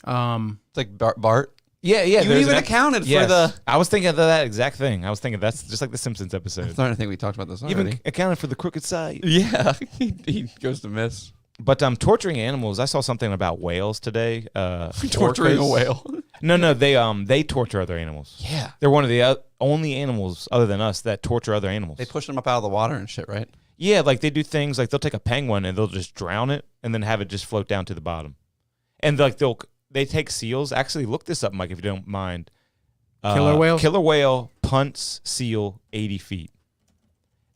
It's like Bart. Yeah, yeah. You there's even an- accounted Yes. for the. I was thinking of that exact thing. I was thinking that's just like the Simpsons I'm episode. starting to think we talked about this Even already. accounted for the crooked side. Yeah, he goes to miss. But torturing animals. I saw something about whales today. Torturing a orcas. whale. No, they torture other animals. Yeah. They're one of the only animals other than us that torture other animals. They push them up out of the water and shit, right? Yeah, like they do things like they'll take a penguin and they'll just drown it and then have it just float down to the bottom. And like they take seals. Actually, look this up, Mike, if you don't mind. Killer whales? Killer whale punts seal 80 feet.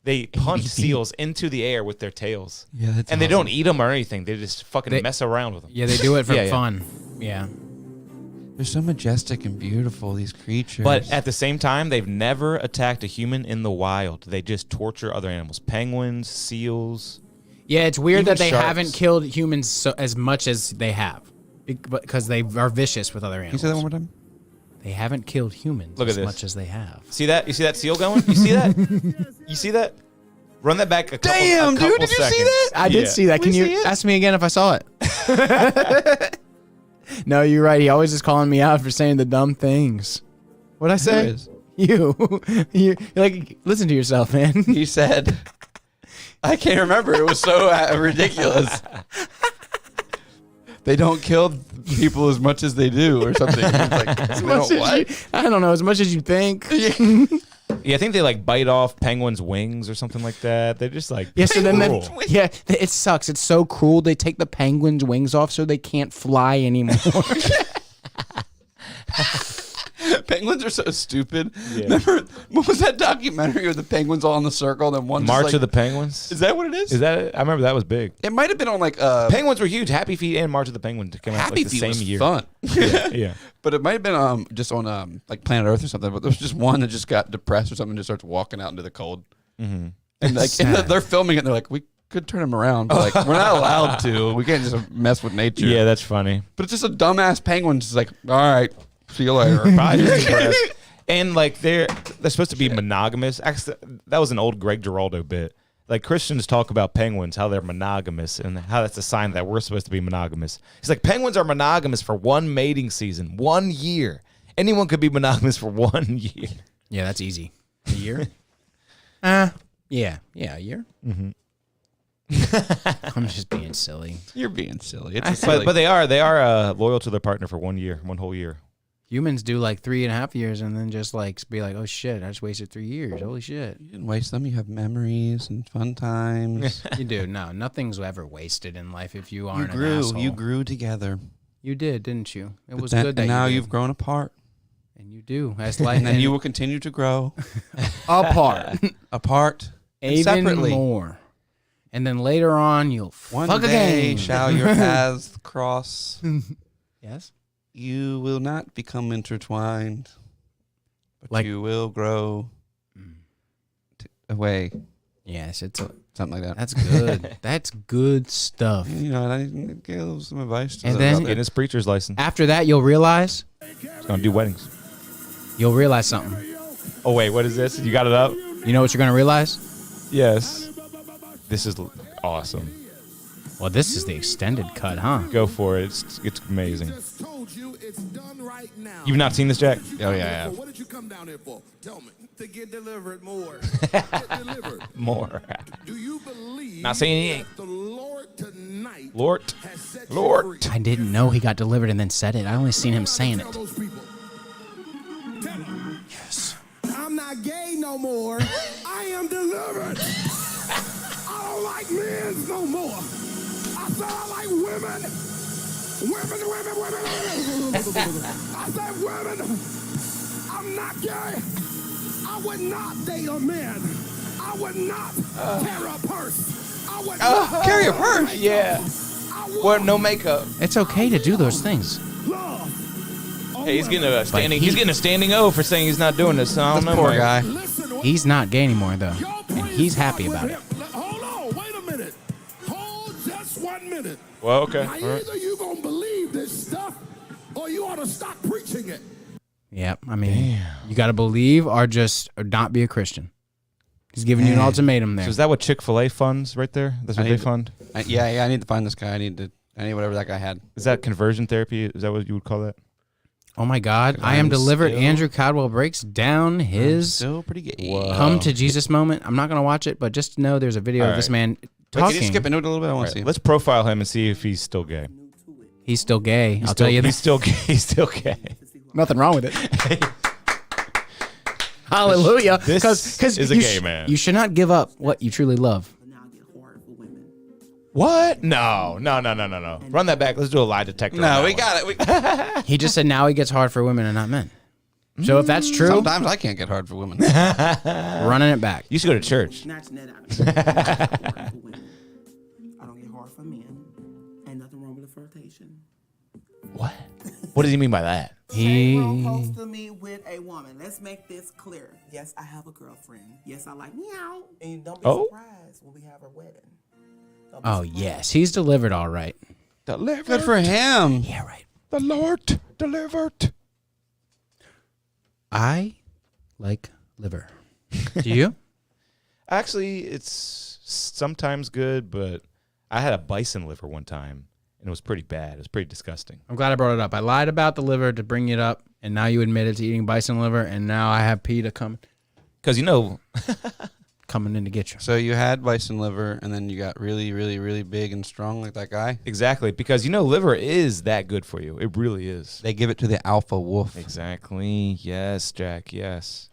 They punch seals into the air with their tails. Yeah, that's And they don't eat them or anything. They just fucking They- mess around with them. Yeah, they do it for Yeah, yeah. fun. Yeah. They're so majestic and beautiful, these creatures. But at the same time, they've never attacked a human in the wild. They just torture other animals. Penguins, seals. Yeah, it's weird Even that they sharks. haven't killed humans as much as they have. Because they are vicious with other Can you animals. say that one more time? They haven't killed humans Look at as this. much as they have. See that? You see that seal going? You see that? You see that? Run that back a couple, Damn, a couple dude, did you see seconds. that? I did Yeah. see that. Can We you see it? ask me again if I saw it? No, you're right. He always is calling me out for saying the dumb things. What'd I say? is? You. You're like, listen to yourself, man. He said, I can't remember. It was so ridiculous. They don't kill people as much as they do, or something. It's like, As we much don't as what? you- I don't know, as much as you think. Yeah, I think they like bite off penguins' wings or something like that. They're just like Yeah, so then cruel. it sucks. It's so cruel. They take the penguins' wings off so they can't fly anymore. Penguins are so stupid. Yeah. Remember, what was that documentary with the penguins all in the circle and then one March just of like, the Penguins. Is that what it is? Is that it? I remember that was big. It might have been on like Penguins were huge. Happy Feet and March of the Penguin came out Happy like the Feet same was year. fun. Yeah. But it might have been just on like Planet Earth or something. But there was just one that just got depressed or something and just starts walking out into the cold. Mm-hmm. And like they're filming it and they're like, we could turn him around, but like we're not allowed to. We can't just mess with nature. Yeah, that's funny. But it's just a dumbass penguin just like, all right, see you later. Probably just depressed. And like they're supposed to be monogamous. Actually, that was an old Greg Giraldo bit. Like Christians talk about penguins, how they're monogamous, and how that's a sign that we're supposed to be monogamous. He's like, penguins are monogamous for one mating season, 1 year. Anyone could be monogamous for 1 year. Yeah, that's easy. A year? Yeah, a year. Mm-hmm. I'm just being silly. You're being silly. It's silly. But they are loyal to their partner for 1 year, one whole year. Humans do like 3.5 years and then just like be like, oh shit, I just wasted 3 years. Holy shit. You didn't waste them. You have memories and fun times. You do. No, nothing's ever wasted in life if you you aren't an grew. asshole. You grew together. You did, didn't you? It But was then- good that and now you you've grown apart. did. And you do. As life, And then you will continue to grow apart. apart and Even separately. more. And then later on, you'll One fuck day again. shall your paths cross. Yes? You will not become intertwined, but Like- you will grow away. Yes, Something like that. that's good. That's good stuff. You know, and I give some advice to And those then- out Getting there. his preacher's license. After that, you'll realize He's gonna do weddings. something. Oh wait, what is this? You got it up? You know what you're going to realize? Yes. This is awesome. Well, this is the extended cut, huh? Go for it. It's amazing. Just told you it's done right now. You've not seen this, Jack? Oh, yeah, What did you come down here for? Tell me. To get delivered more. Get delivered. More. Do you believe Not saying he ain't. that the Lord tonight Lord. has set you Lord. free? I didn't know he got delivered and then said it. I only seen him saying Tell it. those people. Tell them. Yes. I'm not gay no more. I am delivered. I don't like men no more. I said I like women. Women. I said women. I'm not gay. I would not date a man. I would not carry a purse. I would not carry a purse? Yeah. I would Well, no makeup. It's okay to do those things. love. Hey, he's getting a standing. he- He's getting a standing O for saying he's not doing this. So I don't know. Poor Mike. guy. Listen, He's not gay anymore, though. Y'all And praise he's God happy with about it. him. Hold on, wait a minute. Hold just 1 minute. Well, okay. Now, All right. either you gonna believe this stuff, or you ought to stop preaching it. Yeah, I mean, you got to believe or not be a Christian. He's giving you an ultimatum there. So is that what Chick-fil-A funds right there? That's what I they need- fund? I need to find this guy. I need whatever that guy had. Is that conversion therapy? Is that what you would call that? Oh my God, I am delivered. Andrew Caldwell breaks down his Still pretty gay. come to Jesus moment. I'm not going to watch it, but just to know there's a video of this man Wait, talking. can you skip into it a little bit? I want to see. Let's profile him and see if he's still gay. He's still gay. I'll tell you he's that. still gay. He's still gay. Nothing wrong with it. Hallelujah. This is a gay man. You should not give up what you truly love. What? No. Run that back. Let's do a lie detector. No, we got it. He just said now he gets hard for women and not men. So if that's true, Sometimes I can't get hard for women. running it back. You should go to church. Snatching that out. I don't get hard for men. Ain't nothing wrong with the flirtation. What? What does he mean by that? Ain't supposed to me with a woman. Let's make this clear. Yes, I have a girlfriend. Yes, I like meow. And don't be surprised when we have our wedding. Oh yes, he's delivered all right. Good for him. Yeah, right. The Lord delivered. I like liver. Do you? Actually, it's sometimes good, but I had a bison liver one time, and it was pretty bad. It was pretty disgusting. I'm glad I brought it up. I lied about the liver to bring it up, and now you admitted to eating bison liver, and now I have PETA coming Because, in to get you. So you had bison liver, and then you got really, really, really big and strong like that guy. exactly. Because, liver is that good for you. It really is. They give it to the alpha wolf. Exactly. Yes, Jack. Yes.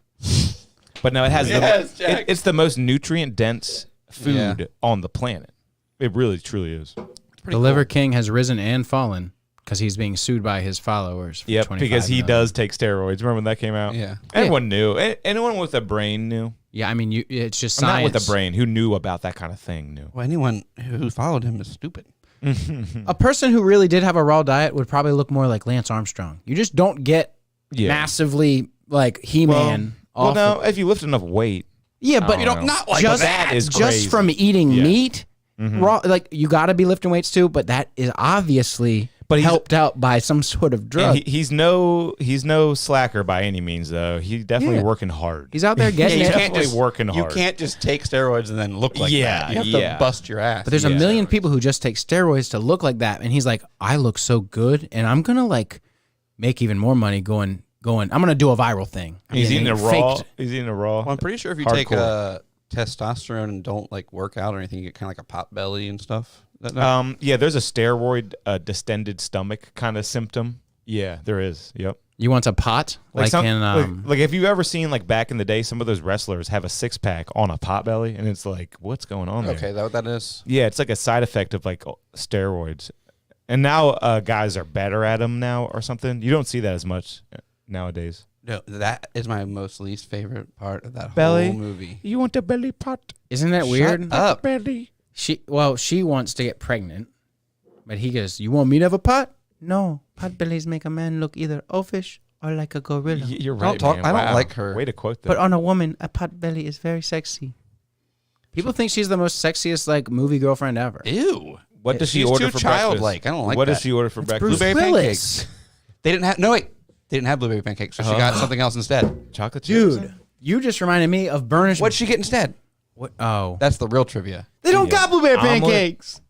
But no, it has Yes, Jack. it's the most nutrient dense food on the planet. It really, truly is. The Liver King has risen and fallen because he's being sued by his followers. For Yep, 25 because he million. does take steroids. Remember when that came out? Yeah. Everyone knew. Anyone with a brain knew. Yeah, I mean, it's just Not science. with a brain. Who knew about that kind of thing knew. Well, anyone who followed him is stupid. A person who really did have a raw diet would probably look more like Lance Armstrong. You just don't get Yeah. massively like He-Man. Well, off no, if you lift enough weight. Yeah, but You don't- not like just, that is just crazy. from eating Yeah. meat, raw, like you got to be lifting weights too. But that is obviously helped out by some sort of drug. And he's no slacker by any means, though. He's definitely working hard. He's out there getting He's it. definitely working hard. You can't just take steroids and then look like Yeah, that. You have yeah. to bust your ass. But there's a million people who just take steroids to look like that, and he's like, I look so good, and I'm gonna like make even more money going. I'm gonna do a viral thing. He's And eating a he raw. faked- He's eating a raw. Well, I'm pretty sure if you take testosterone and don't like work out or anything, you get kind of like a pot belly and stuff. Yeah, there's a steroid distended stomach kind of symptom. Yeah, there is. Yep. You want a pot? Like have you ever seen like back in the day, some of those wrestlers have a 6-pack on a pot belly, and it's like, what's going on there? Okay, is that what that is? Yeah, it's like a side effect of like steroids, and now guys are better at them now or something. You don't see that as much nowadays. No, that is my most least favorite part of that Belly? whole movie. You want a belly pot? Isn't that weird? Shut up. Belly. She wants to get pregnant, but he goes, "You want me to have a pot? No, pot bellies make a man look either oafish or like a gorilla. You're Don't right, talk- man. I don't Wow. like her. Way to quote that. But on a woman, a pot belly is very sexy. People think she's the most sexiest like movie girlfriend ever. Ew. What does she She's order too for childlike. breakfast? I don't like What that. does she order for breakfast? Bruce Blueberry Willis. pancakes. They didn't have blueberry pancakes, so she got something else instead. Chocolate chips? Dude, you just reminded me of Burnish. What'd she get instead? What? Oh, That's the real trivia. they don't got blueberry Omelet. pancakes.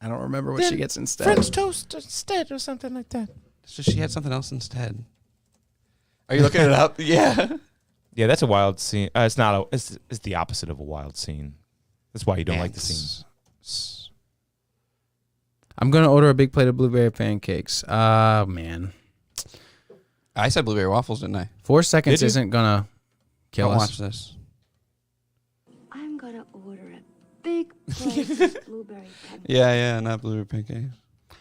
I don't remember what she gets instead. toast instead or something like that. So she had something else instead. Are you looking it up? Yeah. Yeah, that's a wild scene. It's not a. It's the opposite of a wild scene. That's why you don't like the scene. I'm gonna order a big plate of blueberry pancakes. Man, I said blueberry waffles, didn't I? 4 seconds Did you? isn't gonna kill Don't us. watch this. I'm gonna order a big plate of blueberry pancakes. Yeah, not blueberry pancakes.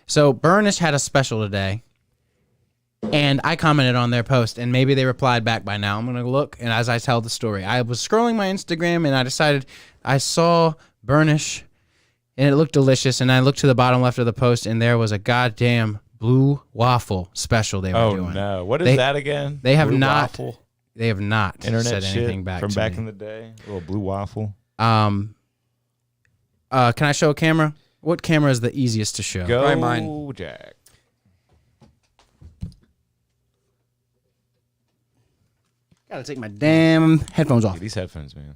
So Burnish had a special today, and I commented on their post, and maybe they replied back by now. I'm gonna look, and as I tell the story, I was scrolling my Instagram, and I decided I saw Burnish, and it looked delicious, and I looked to the bottom left of the post, and there was a goddamn blue waffle special they were Oh doing. no! What is They- that again? they have Blue not waffle? They have not Internet said shit anything back from to back me. in the day. A little blue waffle. Can I show a camera? What camera is the easiest to show? Go, Try mine. Jack. Gotta take my damn headphones off. Yeah, these headphones, man.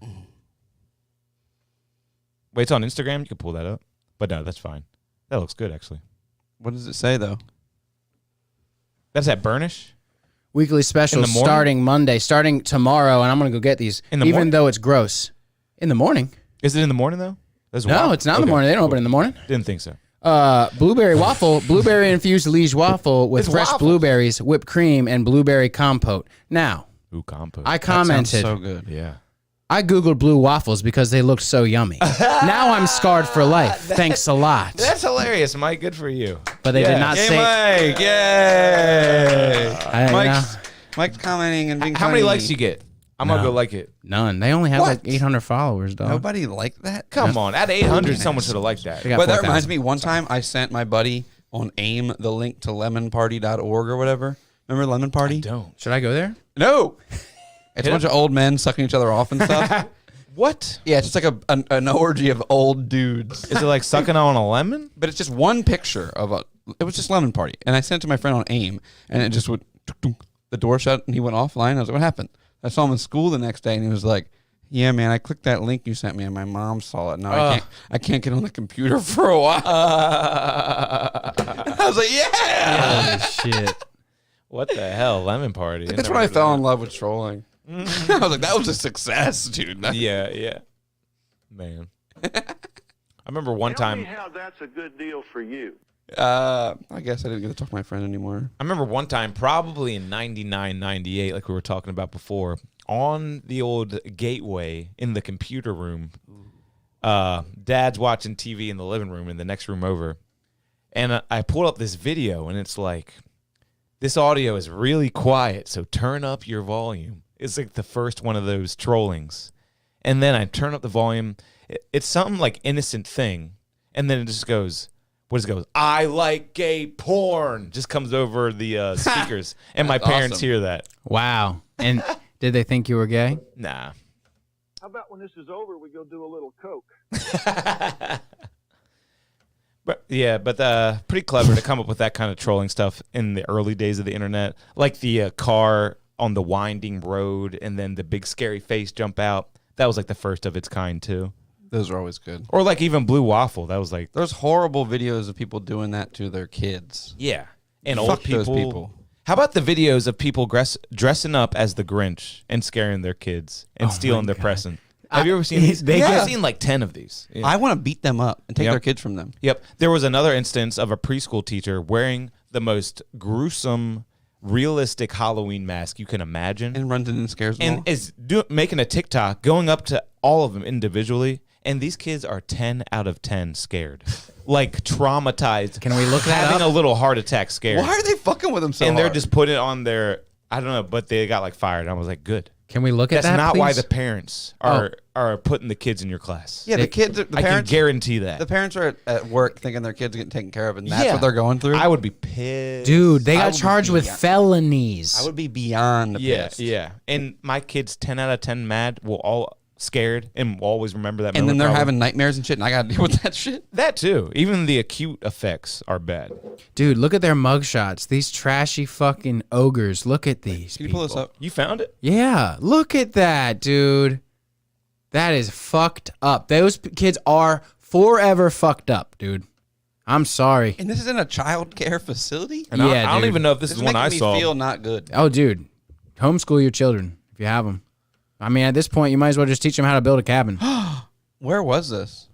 Wait, it's on Instagram. You can pull that up. But no, that's fine. That looks good, actually. What does it say though? That's at Burnish? Weekly special In the morning? starting Monday, starting tomorrow, and I'm gonna go get these. In the even morning? though it's gross. In the morning? Is it in the morning, though? That's No, waffle. it's not in the Okay, morning. They don't cool. open in the morning. Didn't think so. Blueberry waffle, blueberry infused Liege waffle with It's fresh waffles. blueberries, whipped cream, and blueberry compote. Now, Ooh, compost. I That sounds commented. so good. Yeah. I googled blue waffles because they looked so yummy. Now I'm scarred for life. Thanks a lot. That's hilarious, Mike. Good for you. But they did not Yay, say. Mike! Yay! I, Mike's commenting and being How many funny. likes you get? I'm going to No. go like it. none. They only have What? like 800 followers, dog. Nobody liked that. Come on. At 800, someone should have liked that. They got But that 4,000. reminds me. One time I sent my buddy on AIM the link to lemonparty.org or whatever. Remember Lemon Party? Don't. Should I go there? No. It's a bunch of old men sucking each other off and stuff. What? Yeah, it's just like an orgy of old dudes. Is it like sucking on a lemon? But it's just one picture of a. It was just Lemon Party, and I sent it to my friend on AIM, and it just would. The door shut, and he went offline. I was like, "What happened?" I saw him in school the next day, and he was like, "Yeah, man, I clicked that link you sent me, and my mom saw it. Now I can't get on the computer for a while." I was like, "Yeah." Holy shit. What the hell? Lemon party. That's when I fell in love with trolling. I was like, "That was a success, dude." Yeah, yeah. Man. I remember one Tell time. me how that's a good deal for you. I guess I didn't get to talk to my friend anymore. I remember one time, probably in 99, 98, like we were talking about before, on the old gateway in the computer room. Dad's watching TV in the living room in the next room over. And I pulled up this video, and it's like, this audio is really quiet, so turn up your volume. It's like the first one of those trollings. And then I turn up the volume. It's something like innocent thing. And then it just goes, what does it go? I like gay porn. Just comes over the speakers. And my That's parents awesome. hear that. Wow. And did they think you were gay? Nah. How about when this is over, we go do a little coke? But pretty clever to come up with that kind of trolling stuff in the early days of the internet. Like the car on the winding road and then the big scary face jump out. That was like the first of its kind too. Those are always good. Or like even Blue Waffle. That was like, There's horrible videos of people doing that to their kids. yeah. And Fuck old people. those people. How about the videos of people dressing up as the Grinch and scaring their kids and stealing their present? Have you ever seen these? I've seen like 10 of these. Yeah. I want to beat them up and take Yep. their kids from them. Yep. There was another instance of a preschool teacher wearing the most gruesome, realistic Halloween mask you can imagine. And runs in and scares them all. And is making a TikTok, going up to all of them individually. And these kids are 10 out of 10 scared. Like traumatized. Can we look that Having up? a little heart attack scared. Why are they fucking with them so and they're hard? just putting it on their, I don't know, but they got like fired. I was like, good. Can we look at That's that, not please? why the parents are putting the kids in your class. Yeah, the kids, the I parents, can guarantee that. the parents are at work thinking their kids are getting taken care of, and that's Yeah. what they're going through. I would be pissed. Dude, they I got would be charged with beyond- felonies. I would be beyond Yeah, pissed. yeah. And my kids, 10 out of 10 mad, will all scared and will always remember that And then moment, they're probably. having nightmares and shit, and I got to deal with that shit. that too. Even the acute effects are bad. Dude, look at their mugshots. These trashy fucking ogres. Look at these. Can you pull this people. up? You found it? Yeah, look at that, dude. That is fucked up. Those kids are forever fucked up, dude. I'm sorry. And this is in a child care facility? And Yeah, I don't dude. even know if this is the one I making saw. me feel not good. Oh, dude, homeschool your children if you have them. I mean, at this point, you might as well just teach them how to build a cabin. Where was this?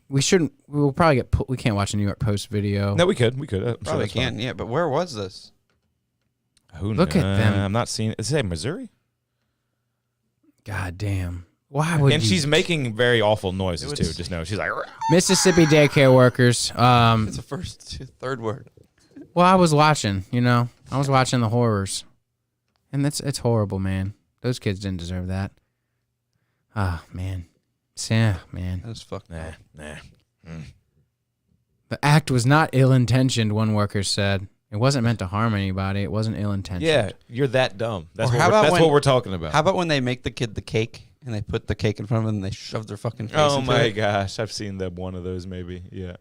We shouldn't. We'll probably get. We can't watch a New York Post video. No, we could. I'm sure Probably that's fine. can, yeah, but where was this? Who Look at them. I'm not seeing. Is it Missouri? God damn. Why would And you? she's making very awful noises too. Just know she's like. Mississippi daycare workers. It's the third word. Well, I was watching. I was watching the horrors, and it's horrible, man. Those kids didn't deserve that. Ah, man. Yeah, man. That's fucked. Nah. The act was not ill-intentioned, one worker said. It wasn't meant to harm anybody. It wasn't ill-intentioned. Yeah, you're that dumb. That's Or what how we're, about that's when- what we're talking about. How about when they make the kid the cake and they put the cake in front of them and they shove their fucking face Oh into my it? gosh, I've seen one of those maybe. Yeah.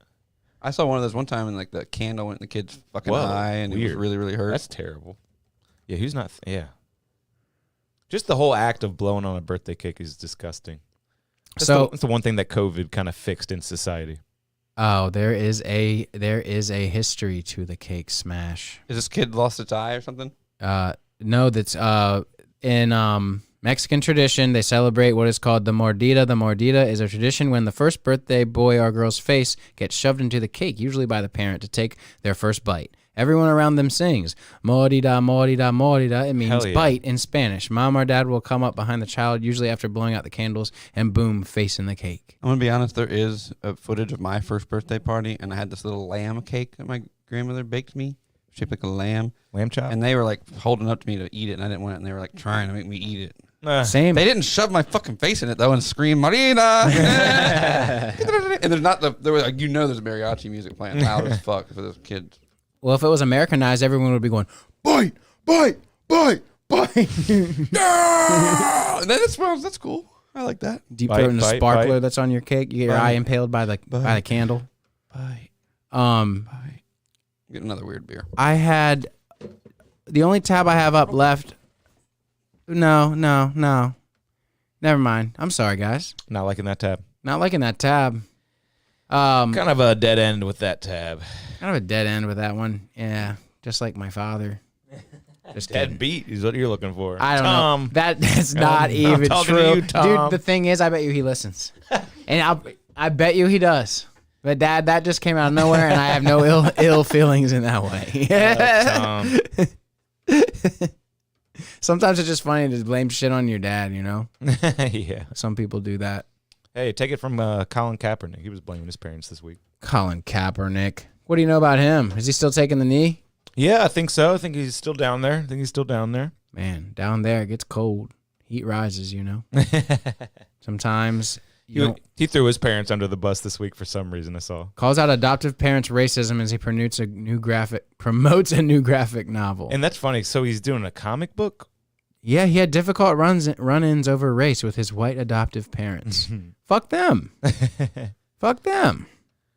I saw one of those one time and like the candle went in the kid's fucking Whoa, eye and it weird. was really, really hurt. That's terrible. Yeah, who's not? Yeah. Just the whole act of blowing on a birthday cake is disgusting. That's the one thing that COVID kind of fixed in society. Oh, there is a history to the cake smash. Is this kid lost its eye or something? No, that's in Mexican tradition, they celebrate what is called the mordida. The mordida is a tradition when the first birthday boy or girl's face gets shoved into the cake, usually by the parent, to take their first bite. Everyone around them sings, mordida, mordida, mordida. It means bite in Spanish. Mom or dad will come up behind the child, usually after blowing out the candles, and boom, face in the cake. I'm going to be honest, there is a footage of my first birthday party, and I had this little lamb cake that my grandmother baked me, shaped like a lamb. Lamb chop? And they were like holding up to me to eat it, and I didn't want it, and they were like trying to make me eat it. Same. They didn't shove my fucking face in it though and scream Marina. And there's not there was like, there's mariachi music playing loud as fuck for those kids. Well, if it was Americanized, everyone would be going, bite, bite, bite, bite. Yeah! And then it smells. That's cool. I like that. Deep throating the sparkler that's on your cake. You get your eye impaled by the candle. Bite. Get another weird beer. I had the only tab I have up left. No. Never mind. I'm sorry, guys. Not liking that tab. Not liking that tab. Kind of a dead end with that tab. Kind of a dead end with that one. Yeah, just like my father. Just dead beat is what you're looking for. I don't know. That's not even true, you, dude. The thing is, I bet you he listens, and I bet you he does. But Dad, that just came out of nowhere, and I have no ill feelings in that way. Sometimes it's just funny to blame shit on your dad, you know? Yeah. Some people do that. Hey, take it from Colin Kaepernick. He was blaming his parents this week. Colin Kaepernick. What do you know about him? Is he still taking the knee? Yeah, I think so. I think he's still down there. Man, down there it gets cold. Heat rises, you know? Sometimes... He threw his parents under the bus this week for some reason, I saw. Calls out adoptive parents' racism as he promotes a new graphic novel. And that's funny. So he's doing a comic book? Yeah, he had difficult run-ins over race with his white adoptive parents. Fuck them. Fuck them.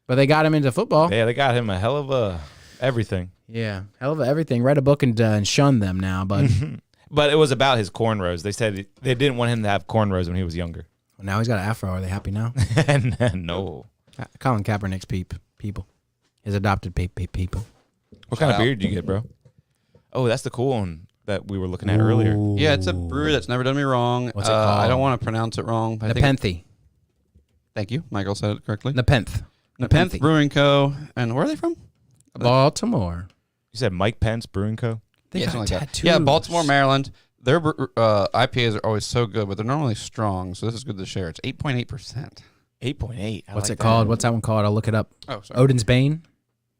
But they got him into football. Yeah, they got him a hell of a everything. Yeah, hell of a everything. Write a book and shun them now, bud. But it was about his cornrows. They said they didn't want him to have cornrows when he was younger. Well, now he's got an afro. Are they happy now? No. Colin Kaepernick's people. His adopted people. What kind of beer did you get, bro? Oh, that's the cool one that we were looking at earlier. Yeah, it's a brewery that's never done me wrong. What's it called? I don't want to pronounce it wrong. But Nepenthe. Thank you. Michael said it correctly. Nepenthe Brewing Co. And where are they from? Baltimore. You said Mike Pence Brewing Co.? They got something like tattoos. that. Yeah, Baltimore, Maryland. Their IPAs are always so good, but they're normally strong, so this is good to share. It's 8.8%. 8.8. What's it called? What's that one called? I'll look it up. Oh, sorry. Odin's Bane?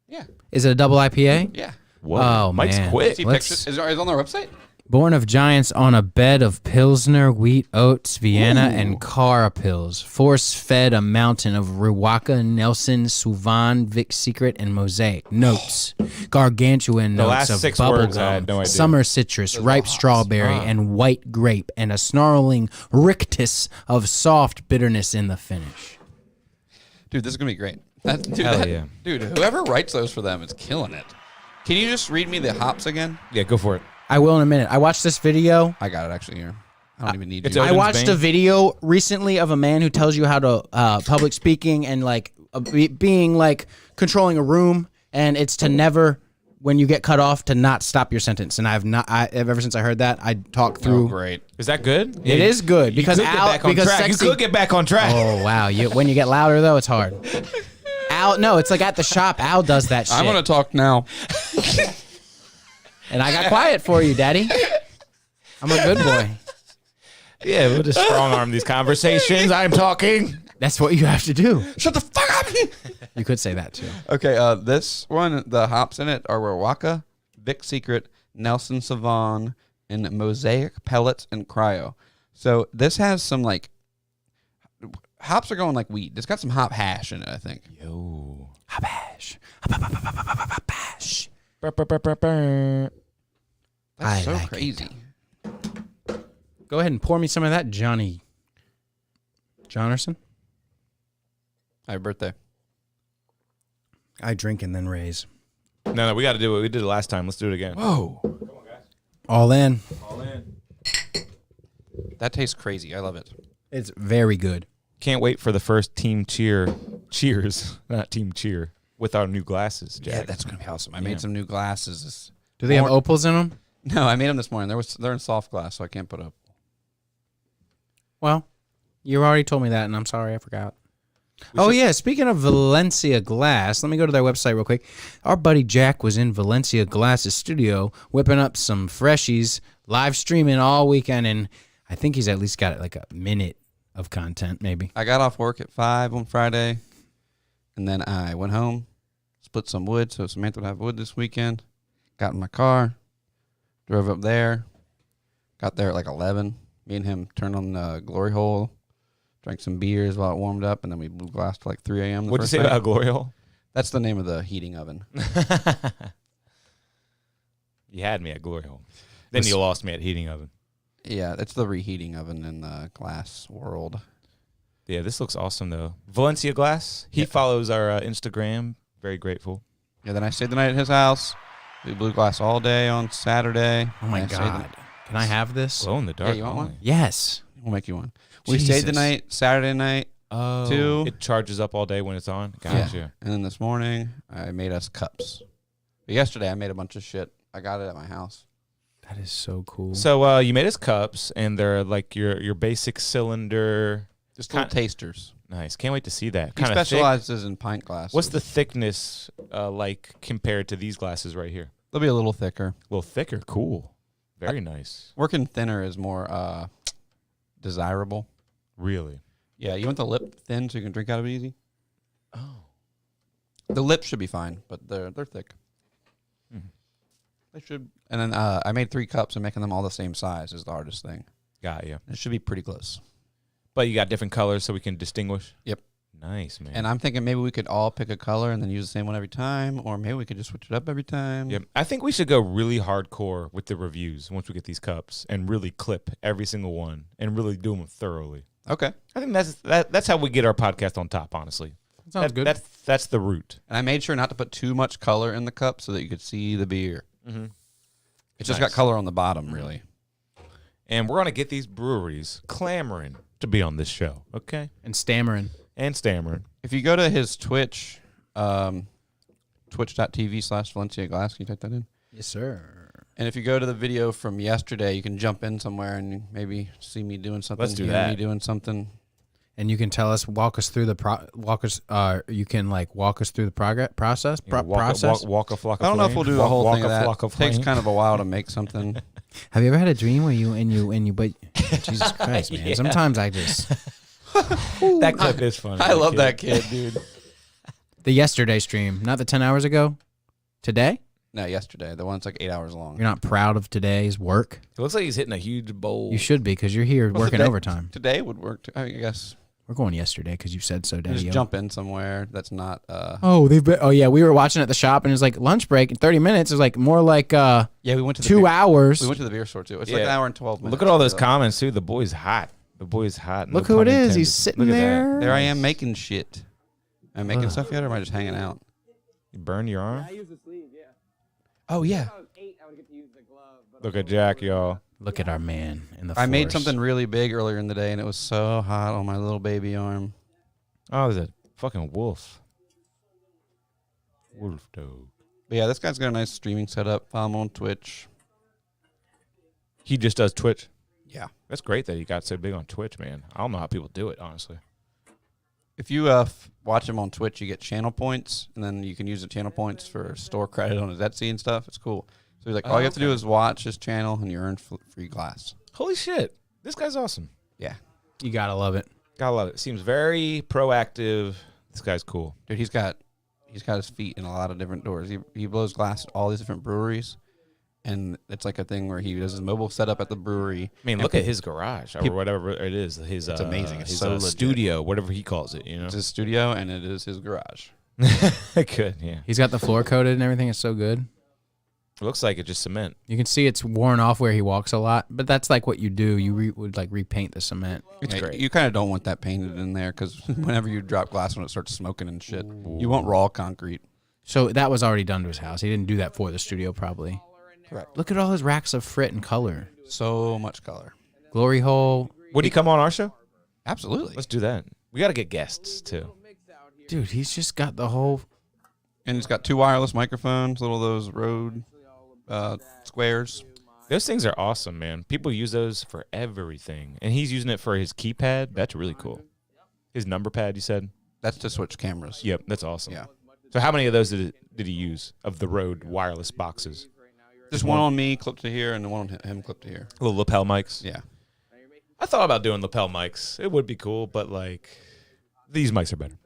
Yeah. Is it a double IPA? Yeah. Whoa. Oh, Mike's man. quick. See pictures? Is it on their website? Born of giants on a bed of Pilsner, wheat, oats, Vienna, and Carapils. Force-fed a mountain of Riwaka, Nelson, Suvan, Vic Secret, and Mosaic. Notes. Gargantuan The notes last of 6 words, I had bubblegum, no idea. summer citrus, ripe strawberry, and white grape, and a snarling rictus of soft bitterness in the finish. Dude, this is going to be great. Yeah. Dude, whoever writes those for them is killing it. Can you just read me the hops again? Yeah, go for it. I will in a minute. I watched this video. I got it actually here. I don't even need it's you. I Odin's watched Bane? a video recently of a man who tells you how to public speaking and like being like controlling a room, and it's to never, when you get cut off, to not stop your sentence. And ever since I heard that, I talked through. Oh, great. Is that good? It is good because you could get back on track. sexy. You could get back on track. Oh wow! When you get louder though, it's hard. Al, no, it's like at the shop. Al does that shit. I'm going to talk now. And I got quiet for you, Daddy. I'm a good boy. Yeah, we'll just strong arm these conversations. I'm talking. That's what you have to do. Shut the fuck up. You could say that too. Okay, this one, the hops in it are Riwaka, Vic Secret, Nelson Sauvin, and Mosaic, Pellets, and Cryo. So this has some like hops are going like wheat. It's got some hop hash in it, I think. Yo. Hop hash. Hop hash. That's so like crazy. Go ahead and pour me some of that, Johnny Jonerson. Happy birthday. I drink and then raise. No, we got to do it. We did it last time. Let's do it again. Whoa. All in. All in. That tastes crazy. I love it. It's very good. Can't wait for the first team cheers, not team cheer, with our new glasses, Jack. Yeah, that's gonna be awesome. I made some new glasses. Do they have opals in them? No, I made them this morning. They're in soft glass, so I can't put up. Well, you already told me that, and I'm sorry I forgot. Yeah, speaking of Valencia Glass, let me go to their website real quick. Our buddy Jack was in Valencia Glass's studio whipping up some freshies, live streaming all weekend, and I think he's at least got like a minute of content, maybe. I got off work at 5 on Friday, and then I went home, split some wood, so Samantha would have wood this weekend. Got in my car, drove up there, got there at like 11. Me and him turned on the glory hole, drank some beers while it warmed up, and then we blew glass till like 3 a.m. What'd you say about glory hole? That's the name of the heating oven. You had me at glory hole. Then you lost me at heating oven. Yeah, it's the reheating oven in the glass world. Yeah, this looks awesome, though. Valencia Glass. He follows our Instagram. Very grateful. Yeah, then I stayed the night at his house. We blew glass all day on Saturday. Oh, my And I stayed God. Can I have this? Glow in the dark. Yeah, you want only. one? Yes. We'll make you one. We stayed the Jesus. night, Saturday night, Oh, too. it charges up all day when it's on. Gotcha. And then this morning, I made us cups. But yesterday, I made a bunch of shit. I got it at my house. That is so cool. So you made us cups, and they're like your basic cylinder. Just little tasters. Nice. Can't wait to see that. He Kind of thick. specializes in pint glasses. What's the thickness like compared to these glasses right here? They'll be a little thicker. A little thicker. Cool. Very nice. Working thinner is more desirable. Really? Yeah, you want the lip thin so you can drink out of it easy? Oh. The lips should be fine, but they're thick. Mhm. They should. And then I made 3 cups, and making them all the same size is the hardest thing. Got you. It should be pretty close. But you got different colors so we can distinguish? Yep. Nice, man. And I'm thinking maybe we could all pick a color and then use the same one every time, or maybe we could just switch it up every time. Yep. I think we should go really hardcore with the reviews once we get these cups and really clip every single one and really do them thoroughly. Okay. I think that's how we get our podcast on top, honestly. Sounds good. That's the root. And I made sure not to put too much color in the cup so that you could see the beer. Mm-hmm. It's just Nice. got color on the bottom, really. And we're going to get these breweries clamoring to be on this show, okay? And stammering. And stammering. If you go to his Twitch, twitch.tv/Valencia Glass, can you type that in? Yes, sir. And if you go to the video from yesterday, you can jump in somewhere and maybe see me doing something. Let's do hear that. Me doing something. And you can walk us through the process. Walk us through the process. Process. Walk a flock of I don't know if we'll do the whole thing of that. Flock of It takes flame. kind of a while to make something. Have you ever had a dream where but Jesus Christ, man. Yeah. Sometimes I just That clip is funny. I love that kid, dude. the yesterday stream, not the 10 hours ago. Today? No, yesterday. The one's like 8 hours long. You're not proud of today's work? It looks like he's hitting a huge bowl. You should be because you're here Well, working today- overtime. Today would work, too, I guess. We're going yesterday because you said so, Daddy. Just jump in somewhere that's not... Oh, yeah, we were watching at the shop and it was like lunch break in 30 minutes. It was like more like yeah, we went to the 2 beer- hours. We went to the beer store, too. It's like an hour and 12 minutes. Look at all those So, comments, too. The boy's hot. The boy's hot. No Look who it pun is. intended. He's sitting Look at there. There I am making shit. Am I making stuff yet, or am I just hanging out? You burn your arm? use the sleeve, yeah. Oh, yeah. I was 8, I would get to use the glove. But Look at Jack, y'all. Look at our man in the I made force. something really big earlier in the day, and it was so hot on my little baby arm. Oh, there's a fucking wolf. Wolf dog. But yeah, this guy's got a nice streaming setup. Follow him on Twitch. He just does Twitch. Yeah. That's great that he got so big on Twitch, man. I don't know how people do it, honestly. If you watch him on Twitch, you get channel points, and then you can use the channel points for store credit on his Etsy and stuff. It's cool. So he's like, all you have to do is watch his channel, and you earn free glass. Holy shit. This guy's awesome. Yeah. You gotta love it. Gotta love it. Seems very proactive. This guy's cool. Dude, he's got his feet in a lot of different doors. He blows glass at all these different breweries, and it's like a thing where he does his mobile setup at the brewery. I mean, and look at his garage or whatever it is. His It's amazing. It's his so legit. studio, whatever he calls it. You know, It's his studio, and it is his garage. good. Yeah, He's got the floor coated and everything. It's so good. it looks like it's just cement. You can see it's worn off where he walks a lot, but that's like what you do. You would like repaint the cement. It's Yeah, great. You kind of don't want that painted in there because whenever you drop glass when it starts smoking and shit, you want raw concrete. So that was already done to his house. He didn't do that for the studio, probably. Correct. Look at all his racks of frit and color. So much color. Glory hole. Would he come on our show? Absolutely. Let's do that. We got to get guests too. Dude, he's just got the whole. And he's got 2 wireless microphones, little those Rode squares. Those things are awesome, man. People use those for everything, and he's using it for his keypad. That's really cool. His number pad, you said? That's to switch cameras. Yep, that's awesome. Yeah. So how many of those did he use of the Rode wireless boxes? Just one on me clipped to here, and one on him clipped to here. Little lapel mics. Yeah. I thought about doing lapel mics. It would be cool, but like these mics are better.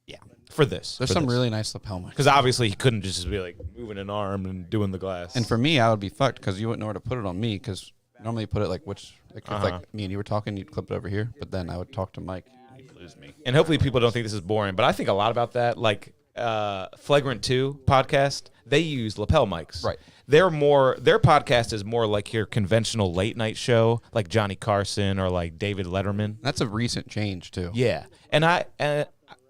Yeah. For this. There's some really nice lapel mics. Because obviously he couldn't just be like moving an arm and doing the glass. And for me, I would be fucked because you wouldn't know where to put it on me because normally you put it like if like me and you were talking, you'd clip it over here, but then I would talk to Mike and he'd lose me. And hopefully people don't think this is boring, but I think a lot about that. Like Flagrant 2 podcast, they use lapel mics. Right. Their podcast is more like your conventional late night show, like Johnny Carson or like David Letterman. That's a recent change too. Yeah. And I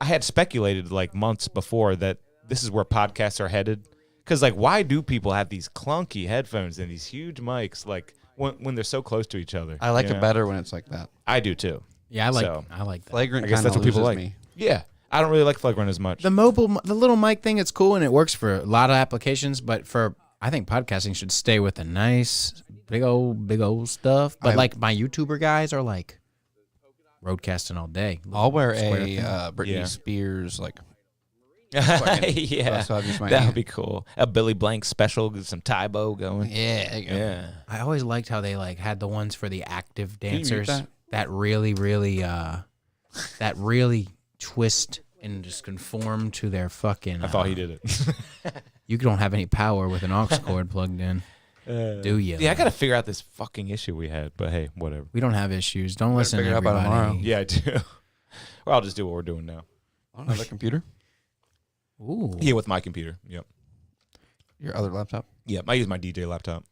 had speculated like months before that this is where podcasts are headed. Because like, why do people have these clunky headphones and these huge mics like when they're so close to each other? I like you it know? better when it's like that. I do too. Yeah, I like that. Flagrant I guess kinda that's what people loses like. me. Yeah. I don't really like Flagrant as much. The little mic thing, it's cool and it works for a lot of applications, but I think podcasting should stay with the nice, big old stuff. But like my YouTuber guys are like roadcasting all day. I'll wear Square a thing. Britney Yeah. Spears like. Yeah, So I've used my that ear. would be cool. A Billy Blank special, get some Tybo going. Yeah, there you go. Yeah, I always liked how they like had the ones for the active you mute dancers that? that really twist and just conform to their fucking. I thought he did it. You don't have any power with an aux cord plugged in, do you? Yeah, I got to figure out this fucking issue we had, but hey, whatever. We don't have issues. Don't listen to figure it out by everybody. tomorrow. Yeah, I do. Well, I'll just do what we're doing now. I don't have a computer. Ooh. Yeah, with my computer. Yep. Your other laptop. Yep, I use my DJ laptop.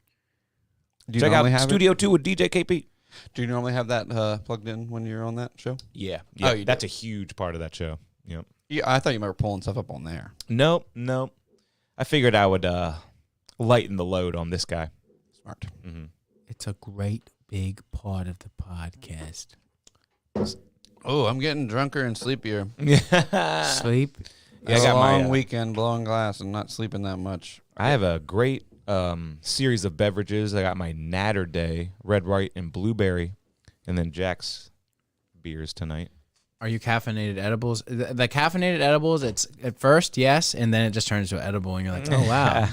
Do you Check out normally have Studio 2 with DJ KP. Do you normally have that plugged in when you're on that show? Yeah, Oh, you that's a huge part of that show. Yep. Yeah, I thought you might be pulling stuff up on there. Nope. I figured I would lighten the load on this guy. Smart. It's a great big part of the podcast. Oh, I'm getting drunker and sleepier. Sleep. Yeah, I Had got a long my, weekend blowing glass and not sleeping that much. I have a great series of beverages. I got my Natter Day, red, white, and blueberry, and then Jack's beers tonight. Are you caffeinated edibles? The caffeinated edibles, it's at first, yes, and then it just turns into an edible, and you're like, oh, wow.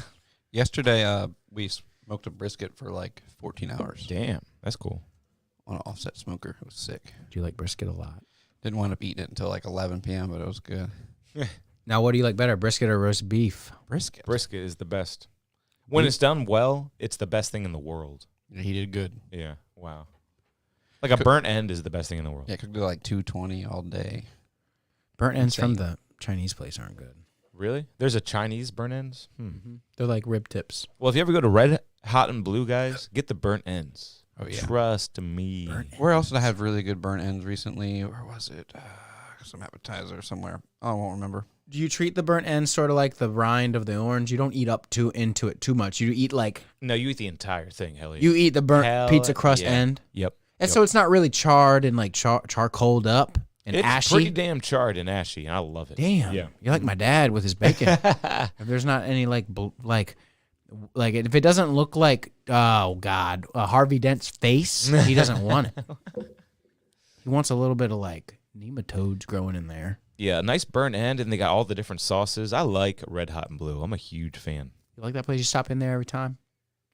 Yesterday, we smoked a brisket for like 14 hours Damn, that's cool. on an offset smoker. It was sick. Do you like brisket a lot? Didn't wind up eating it until like 11 p.m., but it was good. Now, what do you like better, brisket or roast beef? Brisket. Brisket is the best. When it's done well, it's the best thing in the world. Yeah, he did good. Yeah, wow. Like a burnt end is the best thing in the world. Yeah, cooked it like 220 all day. Burnt ends from Insane. the Chinese place aren't good. Really? There's a Chinese burnt ends? They're like rib tips. Well, if you ever go to Red Hot and Blue, guys, get the burnt ends. Oh, yeah. Trust me. Where else did I have really good burnt ends recently? Where was it? Some appetizer somewhere. Oh, I won't remember. Do you treat the burnt end sort of like the rind of the orange? You don't eat into it too much. You eat like No, you eat the entire thing, hell yeah. you eat the burnt Hell pizza crust yeah. end, Yep. and so it's not really charred and like charcoaled up and It's ashy. pretty damn charred and ashy, and I love it. Damn, Yeah. you're like my dad with his bacon. If there's not any like if it doesn't look like oh god Harvey Dent's face, he doesn't want it. He wants a little bit of like nematodes growing in there. Yeah, a nice burnt end, and they got all the different sauces. I like Red Hot and Blue. I'm a huge fan. You like that place? You stop in there every time?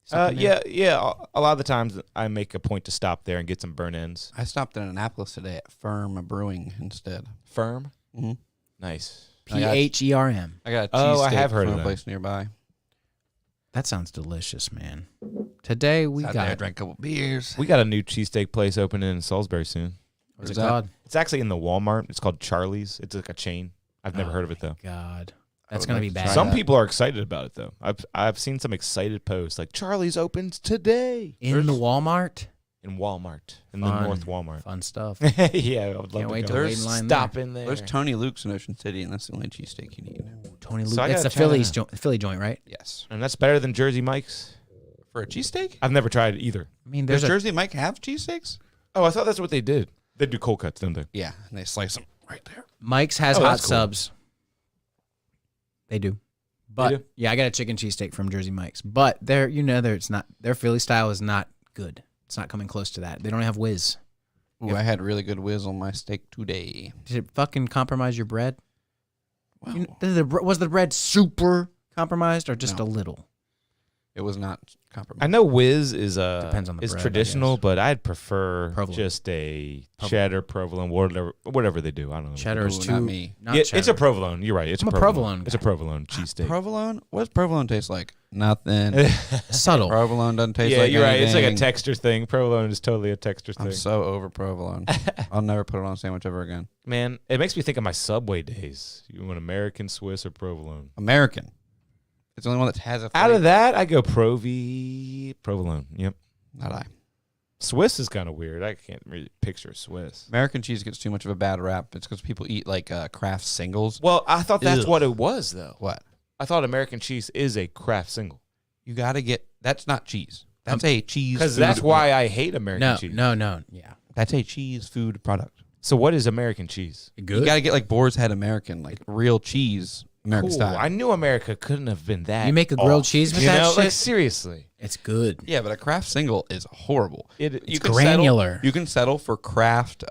Stop in there? Yeah. A lot of the times, I make a point to stop there and get some burnt ends. I stopped in Annapolis today at Firm Brewing instead. Firm, Mm-hmm. nice. PHERM. I got a Oh, I cheesesteak have heard from of a that. place nearby. That sounds delicious, man. Today we Sat there, got. drank a couple beers. We got a new cheesesteak place opening in Salisbury soon. What's it Where's that? called? It's actually in the Walmart. It's called Charlie's. It's like a chain. I've never heard of it though. God, I that's would gonna like be to bad. try Some that. people are excited about it though. I've seen some excited posts like Charlie's opens today in the Walmart. in Walmart in Fun. the North Walmart. Fun stuff. Yeah, I would love Can't to wait go. to wait in line Stop there. in there. There's Tony Luke's in Ocean City, and that's the only cheesesteak you need. Tony Luke. So I That's gotta the try Philly's that. Philly joint, right? Yes. And that's better than Jersey Mike's. For a cheesesteak? I've never tried either. I mean, Does there's a Jersey Mike have cheesesteaks? Oh, I thought that's what they did. They do cold cuts, don't they? Yeah, and they slice them right there. Mike's has Oh, hot that's cool. subs. They do. But do? yeah, I got a chicken cheesesteak from Jersey Mike's. But it's not their Philly style is not good. It's not coming close to that. They don't have whiz. Ooh, I had really good whiz on my steak today. Did it fucking compromise your bread? Wow. Was the bread super compromised or just No. a little? It was not I compromised. know whiz is Depends on the is bread, I traditional, guess. but I'd prefer Provolone. just a cheddar provolone, whatever they do. I don't know. Cheddar is Ooh, too. not me. Not Yeah, cheddar. it's a provolone. You're right. It's I'm a a provolone. provolone It's a guy. provolone cheesesteak. Provolone? What does provolone taste like? Nothing. subtle. Provolone doesn't taste Yeah, like you're right. It's like a anything. texture thing. Provolone is totally a texture thing. I'm so over provolone. I'll never put it on a sandwich ever again. Man, it makes me think of my Subway days. You want American, Swiss, or provolone? American. It's the only one that has a Out flavor. of that, I go provolone. Yep. Not I. Swiss is kind of weird. I can't really picture Swiss. American cheese gets too much of a bad rap. It's because people eat like Kraft singles. Well, I thought that's Ugh. what it was, though. What? I thought American cheese is a Kraft single. You got to get. That's not cheese. That's a cheese. Because food- that's why I hate American cheese. No. Yeah. That's a cheese food product. So what is American cheese? Good. You got to get like Boar's Head American, like real cheese American Cool. style. I knew America couldn't have been that. You make a grilled off. cheese with You that know? Like, shit? seriously. It's good. Yeah, but a Kraft single is horrible. It's granular. You can settle for Kraft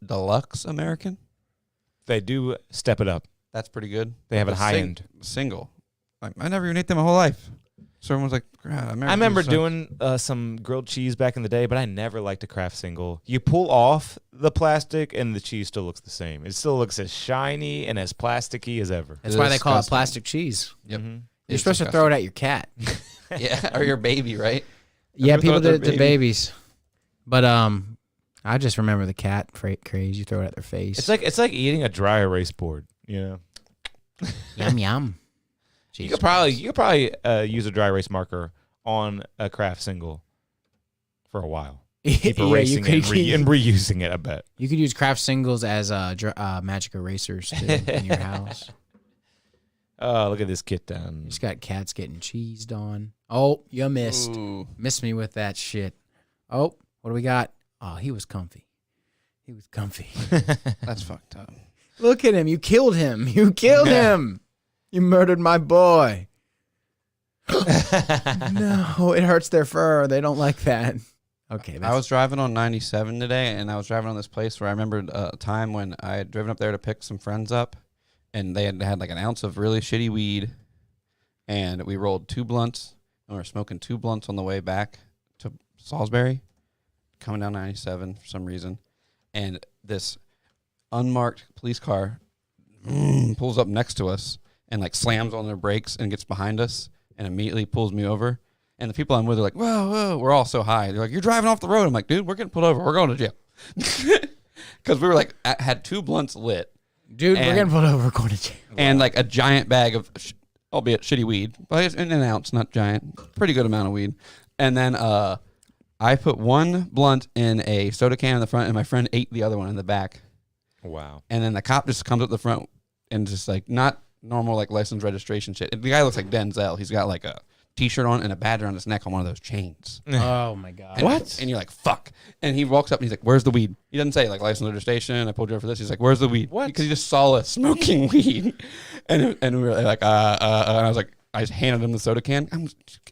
Deluxe American. They do step it up. That's pretty good. They have The it high end. single. I never even ate them my whole life. So everyone's like, American I remember cheese sucks." doing some grilled cheese back in the day, but I never liked a Kraft single. You pull off the plastic, and the cheese still looks the same. It still looks as shiny and as plasticky as ever. That's It why is they call it disgusting. plastic cheese. Yep. Mhm. You're It's supposed to throw it at your cat. Yeah, or your baby, right? Yeah, Never people throw it did at it their to babies. But I just remember the cat craze. You throw it at their face. It's like eating a dry erase board. You know, yum yum. you could probably use a dry erase marker on a Kraft single for a while. Keep Yeah, erasing it and reusing it. I bet. You could use Kraft singles as magic erasers too, in your house. Oh, look at this kit down. You just got cats getting cheesed on. Oh, you missed. Ooh. Missed me with that shit. Oh, what do we got? Oh, he was comfy. He was comfy. That's fucked up. Look at him. You killed him. You killed him. You murdered my boy. No, it hurts their fur. They don't like that. Okay. I was driving on 97 today, and I was driving on this place where I remembered a time when I had driven up there to pick some friends up, and they had like an ounce of really shitty weed, and we rolled 2 blunts, and we were smoking 2 blunts on the way back to Salisbury, coming down 97 for some reason, and this unmarked police car pulls up next to us and like slams on their brakes and gets behind us and immediately pulls me over. And the people I'm with are like, whoa, whoa. We're all so high. They're like, you're driving off the road. I'm like, dude, we're getting pulled over. We're going to jail. Because we were like, had 2 blunts lit. Dude, we're and- getting pulled over. Going to jail. And like a giant bag of, albeit shitty weed, but it's in an ounce, not giant. Pretty good amount of weed. And then I put 1 blunt in a soda can in the front, and my friend ate the other one in the back. Wow. And then the cop just comes up the front and just like, not normal like license registration shit. The guy looks like Denzel. He's got like a T-shirt on and a badge around his neck on one of those chains. Oh my god. And, and you're like, fuck. And he walks up and he's like, where's the weed? He doesn't say like license registration. I pulled you over for this. He's like, where's the weed? What? Because he just saw us smoking weed. And we were like, and I was like, I just handed him the soda can.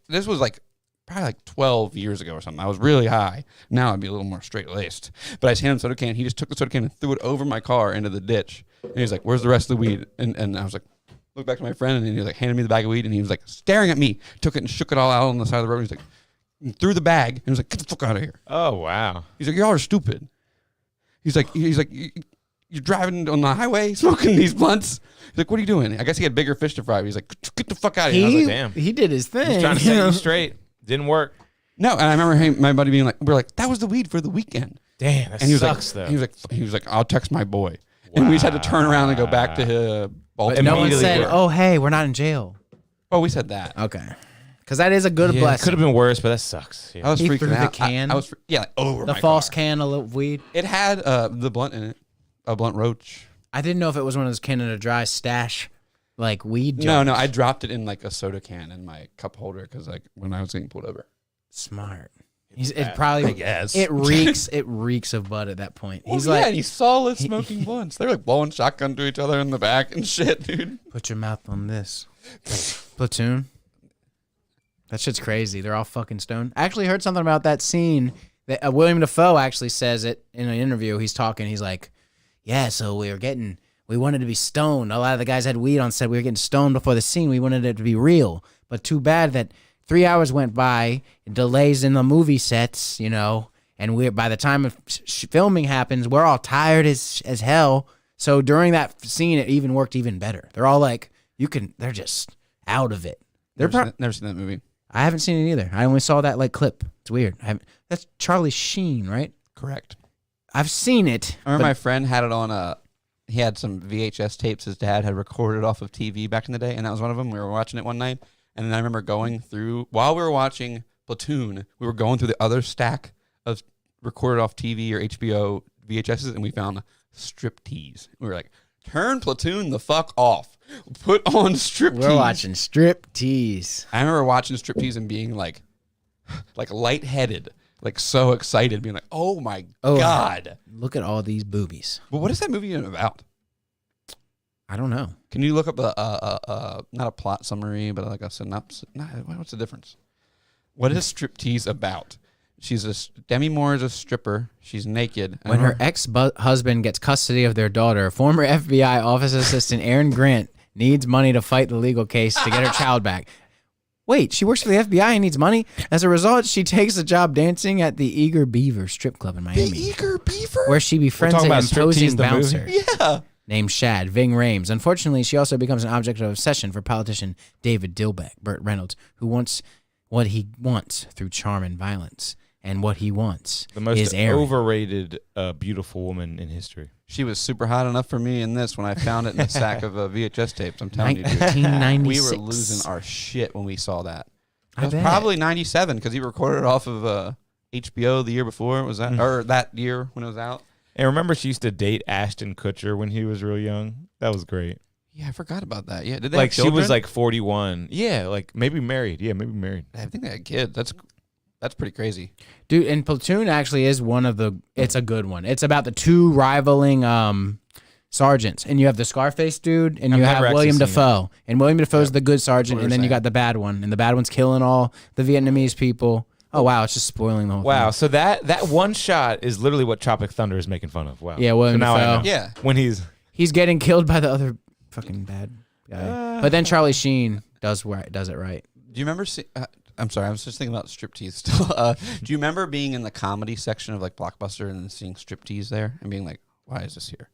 This was like probably like 12 years ago or something. I was really high. Now I'd be a little more straight laced. But I just handed him the soda can. He just took the soda can and threw it over my car into the ditch. And he's like, where's the rest of the weed? And I was like, looked back to my friend, and he was like, handed me the bag of weed, and he was like staring at me, took it and shook it all out on the side of the road. He's like, and threw the bag, and he was like, get the fuck out of here. Oh wow. He's like, y'all are stupid. He's like, you're driving on the highway smoking these blunts. He's like, what are you doing? I guess he had bigger fish to fry. He's like, get the fuck out of here. I was He, like, damn. he did his thing. He's trying to set you straight. Didn't work. no, and I remember my buddy being like, we're like, that was the weed for the weekend. Damn, that And he was sucks like, though. he was like, I'll text my boy. And we just had to turn around and go back to Baltimore. But no one Immediately said, work. "Oh, hey, we're not in jail." Oh, we said that. Okay, because that is a good Yeah, blessing. could have been worse, but that sucks. Yeah. I was He freaking threw the out. can? I was like, over the my false car. can of weed. It had the blunt in it, a blunt roach. I didn't know if it was one of those Canada Dry stash, like weed. No, jars. I dropped it in like a soda can in my cup holder because like when I was getting pulled over. Smart. It probably. I guess. It reeks of bud at that point. He's Well, yeah, like, and he's solid smoking blunts. They're like blowing shotgun to each other in the back and shit, dude. put your mouth on this. Platoon. That shit's crazy. They're all fucking stoned. I actually heard something about that scene. That William Dafoe actually says it in an interview. He's talking. He's like, yeah, so we wanted to be stoned. A lot of the guys had weed on set. We were getting stoned before the scene. We wanted it to be real. But too bad that 3 hours went by, delays in the movie sets, and by the time of filming happens, we're all tired as hell. So during that scene, it even worked even better. They're all like, they're just out of it. Never seen that movie. I haven't seen it either. I only saw that clip. It's weird. That's Charlie Sheen, right? Correct. I've seen it. I remember my friend had it on he had some VHS tapes his dad had recorded off of TV back in the day, and that was one of them. We were watching it one night, and then I remember going through, while we were watching Platoon, we were going through the other stack of recorded off TV or HBO VHSs, and we found Striptease. We were like, turn Platoon the fuck off. Put on Striptease. We're watching Striptease. I remember watching Striptease and being like lightheaded, like so excited, being like, oh my God. Look at all these boobies. But what is that movie even about? I don't know. Can you look up not a plot summary, but like a synopsis? What's the difference? What is Striptease about? Demi Moore is a stripper. She's naked. When her ex-husband gets custody of their daughter, former FBI office assistant Aaron Grant needs money to fight the legal case to get her child back. Wait, she works for the FBI and needs money? As a result, she takes a job dancing at the Eager Beaver strip club in Miami. The Eager Beaver? Where she befriends an about imposing Striptease, the movie? bouncer. Yeah. Named Shad, Ving Rhames. Unfortunately, she also becomes an object of obsession for politician David Dilbeck, Burt Reynolds, who wants what he wants through charm and violence. And what he wants The most is Aaron. overrated beautiful woman in history. She was super hot enough for me in this when I found it in a sack of VHS tapes. I'm telling you, dude. 1996. We were losing our shit when we saw that. It I was bet. probably 97 because he recorded it off of HBO the year before. Was that or that year when it was out? And remember, she used to date Ashton Kutcher when he was real young. That was great. Yeah, I forgot about that. Yeah, did they Like have she children? was like 41. Yeah, like maybe married. Yeah, maybe married. I think they had kids. That's pretty crazy. Dude, and Platoon actually is it's a good one. It's about the two rivaling sergeants. And you have the Scarface dude, and I've you never have actually William seen Dafoe. And William Dafoe's the good sergeant, That's what and then we're you got saying. the bad one. And the bad one's killing all the Vietnamese people. Oh, wow, it's just spoiling the whole Wow. thing. So that one shot is literally what Tropic Thunder is making fun of. Wow. Yeah, William so now I Dafoe. know. Yeah. When he's He's getting killed by the other fucking bad guy. But then Charlie Sheen does it right. Do you remember? I'm sorry, I was just thinking about Striptease still. Do you remember being in the comedy section of like Blockbuster and then seeing Striptease there and being like, "Why is this here?"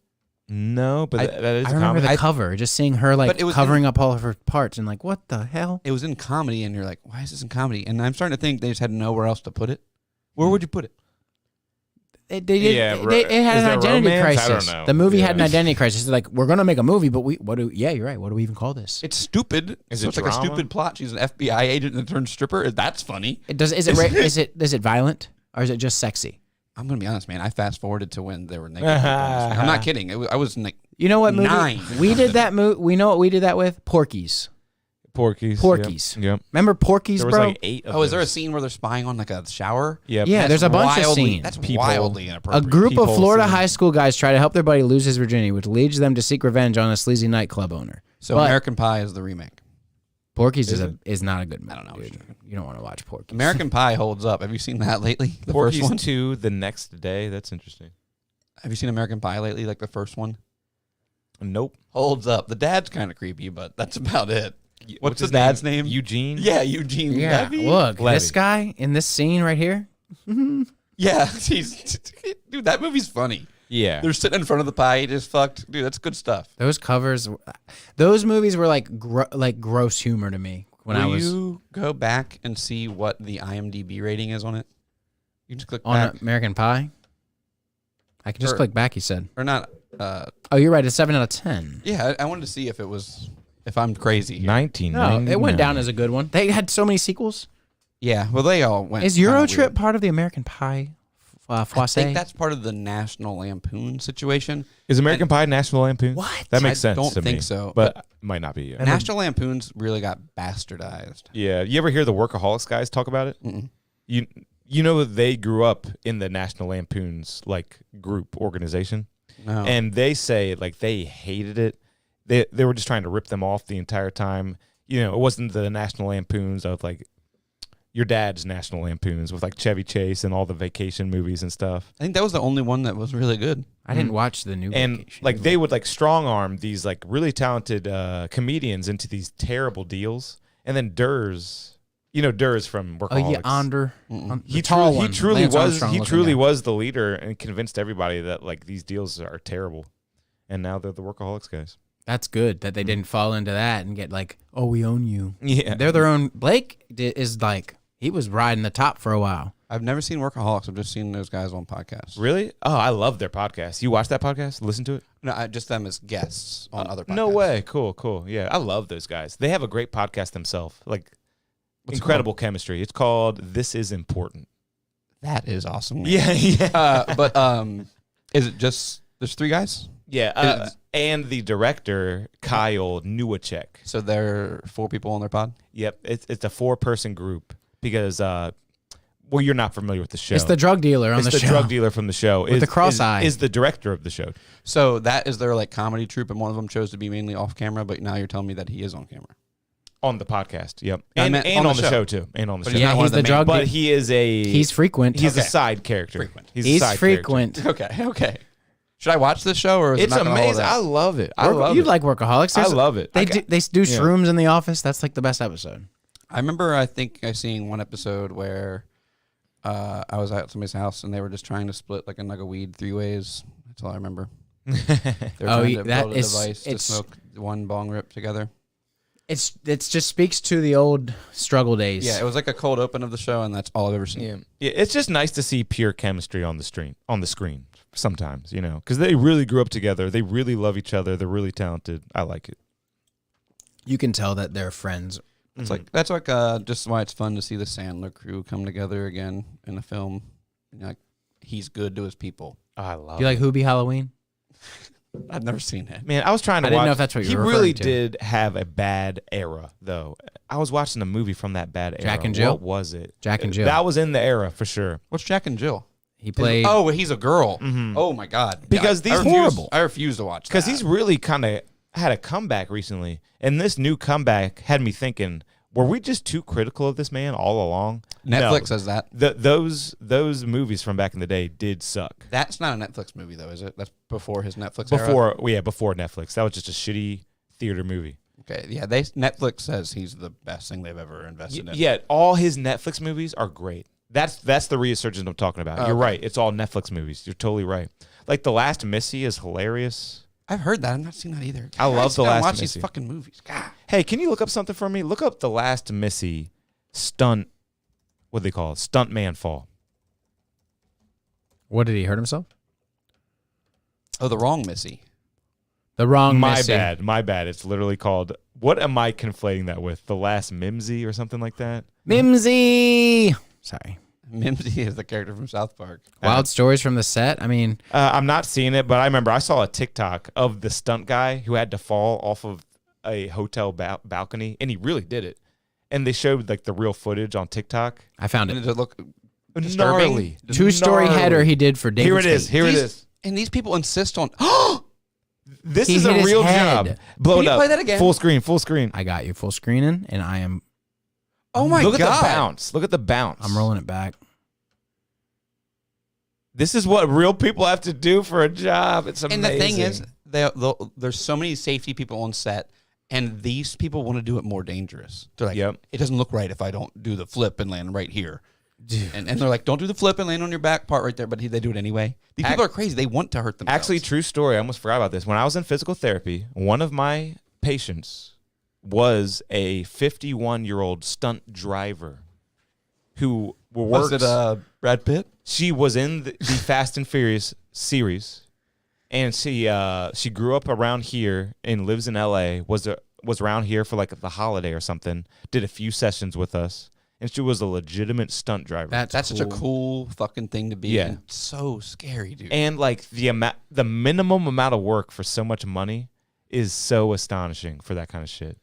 no, but that is I a remember comedy. the cover, just seeing her But it was covering up all of her parts and like, what the hell? It was in comedy, and you're like, "Why is this in comedy?" And I'm starting to think they just had nowhere else to put it. Where would you put it? It had Is an there identity romance? I crisis. don't know. The movie had an Yeah. identity crisis. They're like, we're gonna make a movie, but yeah, you're right. What do we even call this? It's stupid. Is So it it's like a drama? stupid plot. She's an FBI agent that turned stripper. That's funny. Is it violent or is it just sexy? I'm gonna be honest, man. I fast forwarded to when they were naked. I'm not kidding. I was like, You know what movie? 9. We did that movie. We know what we did that with? Porky's. Porky's. Porky's. Yep. Remember Porky's, There was bro? like 8 of oh, is there a those. scene where they're spying on like a shower? Yep. Yeah, there's a bunch of Wildly- scenes. That's People- wildly A inappropriate. group of Peephole Florida scene. high school guys try to help their buddy lose his virginity, which leads them to seek revenge on a sleazy nightclub owner. So But American Pie is the remake. Porky's is not a good movie. I don't know. Dude. You don't want to watch Porky's. American Pie holds up. Have you seen that lately? The Porky's first one. 2 the next day. That's interesting. Have you seen American Pie lately? Like the first one Nope. holds up. The dad's kind of creepy, but that's about it. What's the his dad's name? Eugene. Yeah, Eugene Yeah, Levy. look, Levy. this guy in this scene right here. Yeah, dude, that movie's funny. Yeah. They're sitting in front of the pie. He just fucked. Dude, that's good stuff. Those covers, those movies were like gross humor to me when I Will was you go back and see what the IMDb rating is on it? You just click on back. American Pie. I can just Or- click back. He said, Or not. "Oh, you're right. It's 7 out of 10." Yeah, I wanted to see if I'm crazy. here. 1999. No, it went down as a good one. They had so many sequels. Yeah, well, they all went. Is kinda Eurotrip weird. part of the American Pie? I Fosse? think that's part of the National Lampoon situation. Is American Pie National Lampoon? What? That makes I sense don't to think me. so, But might not be. Yeah. National Lampoon's really got bastardized. Yeah. You ever hear the Workaholics guys talk about it? Mm-mm. you know they grew up in the National Lampoon's like group organization, and they say like they hated it. They were just trying to rip them off the entire time. You know, it wasn't the National Lampoons of like your dad's National Lampoons with like Chevy Chase and all the vacation movies and stuff. I think that was the only one that was really good. I didn't watch the new And Vacation. like they would like strong arm these like really talented comedians into these terrible deals, and then Durs, you know Durs from Oh Workaholics. yeah, Onder. He tall one, truly Lance was Armstrong he looking truly guy. was the leader and convinced everybody that like these deals are terrible, and now they're the Workaholics guys. That's good that they didn't fall into that and get like, oh, we own you. Yeah, They're their own. Blake is like, he was riding the top for a while. I've never seen Workaholics. I've just seen those guys on podcasts. Really? Oh, I love their podcast. You watch that podcast? Listen to it? No, just them as guests on other podcasts. No way. Cool. Yeah, I love those guys. They have a great podcast themselves. Like incredible chemistry. It's called This Is Important. That is awesome. Yeah. But is it just there's 3 guys? Yeah, and the director Kyle Newacek. So there are 4 people on their pod. Yep, it's a 4-person group because well, you're not familiar with the show. It's the drug dealer on It's the the show. drug dealer from the show. With the cross eye. Is the director of the show. So that is their like comedy troupe, and one of them chose to be mainly off camera. But now you're telling me that he is on camera. On the podcast, yep. I And meant on on the the show show. too. And on the But show. he's not Yeah, one he's of the the main- drug But dealer. he is He's frequent. He's a Okay. side character. Frequent. He's a He's side frequent. character. Okay. Should I watch this show or is It's it not gonna hold amazing. up? I love it. I love You it. like Workaholics? I There's- love it. They do yeah. shrooms in the office. That's like the best episode. I remember I think I seen one episode where I was at somebody's house and they were just trying to split like a nug of weed 3 ways. That's all I remember. They were Oh, trying to that build a is- device to it's- smoke one bong rip together. It just speaks to the old struggle days. Yeah, it was like a cold open of the show, and that's all I've ever seen. Yeah, it's just nice to see pure chemistry on the screen sometimes, you know, because they really grew up together. They really love each other. They're really talented. I like it. You can tell that they're friends. It's like that's like just why it's fun to see the Sandler crew come together again in a film. And like he's good to his people. I love Do you like Hoobie Halloween? I've never seen it. Man, I was trying to I didn't watch. know if that's what you he were really referring to. did have a bad era, though. I was watching a movie from that bad era. Jack and Jill? What was it? Jack and Jill. That was in the era for sure. What's Jack and Jill? He played. Oh, he's a girl. Oh my god. Because I these refuse- horrible. I refuse to watch. Because that. he's really kind of had a comeback recently, and this new comeback had me thinking: were we just too critical of this man all along? Netflix No. says that. Those movies from back in the day did suck. That's not a Netflix movie though, is it? That's before his Netflix era? Before Netflix. That was just a shitty theater movie. Okay, yeah. Netflix says he's the best thing they've ever invested in. Yeah, all his Netflix movies are great. That's the resurgence I'm talking about. You're right. It's all Netflix movies. You're totally right. Like The Last Missy is hilarious. I've heard that. I've not seen that either. I love sit The down and Last watch Missy. these fucking movies. God. Hey, can you look up something for me? Look up The Last Missy stunt. What do they call it? Stunt man fall. What did he hurt himself? Oh, the wrong Missy. The wrong My Missy. bad. My bad. It's literally called. What am I conflating that with? The Last Mimsy or something like that? Mimsy. Sorry. Mimsy is the character from South Park. Wild stories from the set. I mean, I'm not seeing it, but I remember I saw a TikTok of the stunt guy who had to fall off of a hotel balcony, and he really did it. And they showed like the real footage on TikTok. I found And it. does it look Gnarly. 2-story Gnarly. header he did for David Here it is. Spade. Here it is. And these people insist on. This He is hit a his real head. job. Blow Can it you up. play that again? Full screen. Full screen. I got you full screening, and I am. Oh my Look god! at the bounce. Look at the bounce. I'm rolling it back. This is what real people have to do for a job. It's amazing. And the thing is, there's so many safety people on set, and these people want to do it more dangerous. They're like, Yep. it doesn't look right if I don't do the flip and land right here. And they're like, don't do the flip and land on your back part right there, but they do it anyway. These people are crazy. They want to hurt themselves. Actually, true story. I almost forgot about this. When I was in physical therapy, one of my patients was a 51-year-old stunt driver who works. was it Brad Pitt? She was in the Fast and Furious series, and she grew up around here and lives in L.A. Was around here for like the holiday or something. Did a few sessions with us, and she was a legitimate stunt driver. That's such a cool fucking thing to be. Yeah. And so scary, dude. And like the minimum amount of work for so much money is so astonishing for that kind of shit.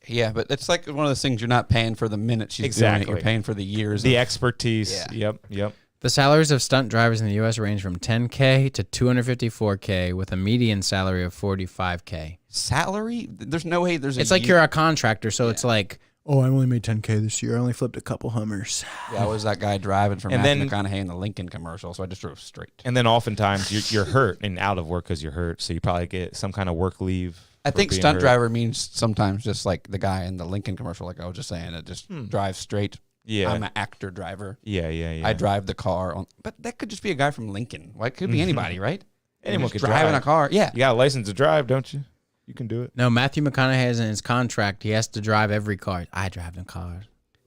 Yeah, but it's like one of those things you're not paying for the minute she's doing Exactly. it. You're paying for the years. The of- expertise. Yeah. Yep. The salaries of stunt drivers in the U.S. range from $10K to $254K, with a median salary of $45K. salary? There's no way there's It's like you're a contractor, so it's like, oh, I only made $10K this year. I only flipped a couple Hummers. Yeah, I was that guy driving for And Matthew then- McConaughey in the Lincoln commercial, so I just drove straight. And then oftentimes you're hurt and out of work because you're hurt, so you probably get some kind of work leave. I for think being stunt hurt. driver means sometimes just like the guy in the Lincoln commercial, like I was just saying, it just drives straight. Yeah. I'm an actor driver. Yeah. I drive the car on, but that could just be a guy from Lincoln. Well, it could be anybody, right? Anyone Just could driving drive. a car. Yeah. You got a license to drive, don't you? You can do it. No, Matthew McConaughey has in his contract, he has to drive every car. I drive the car.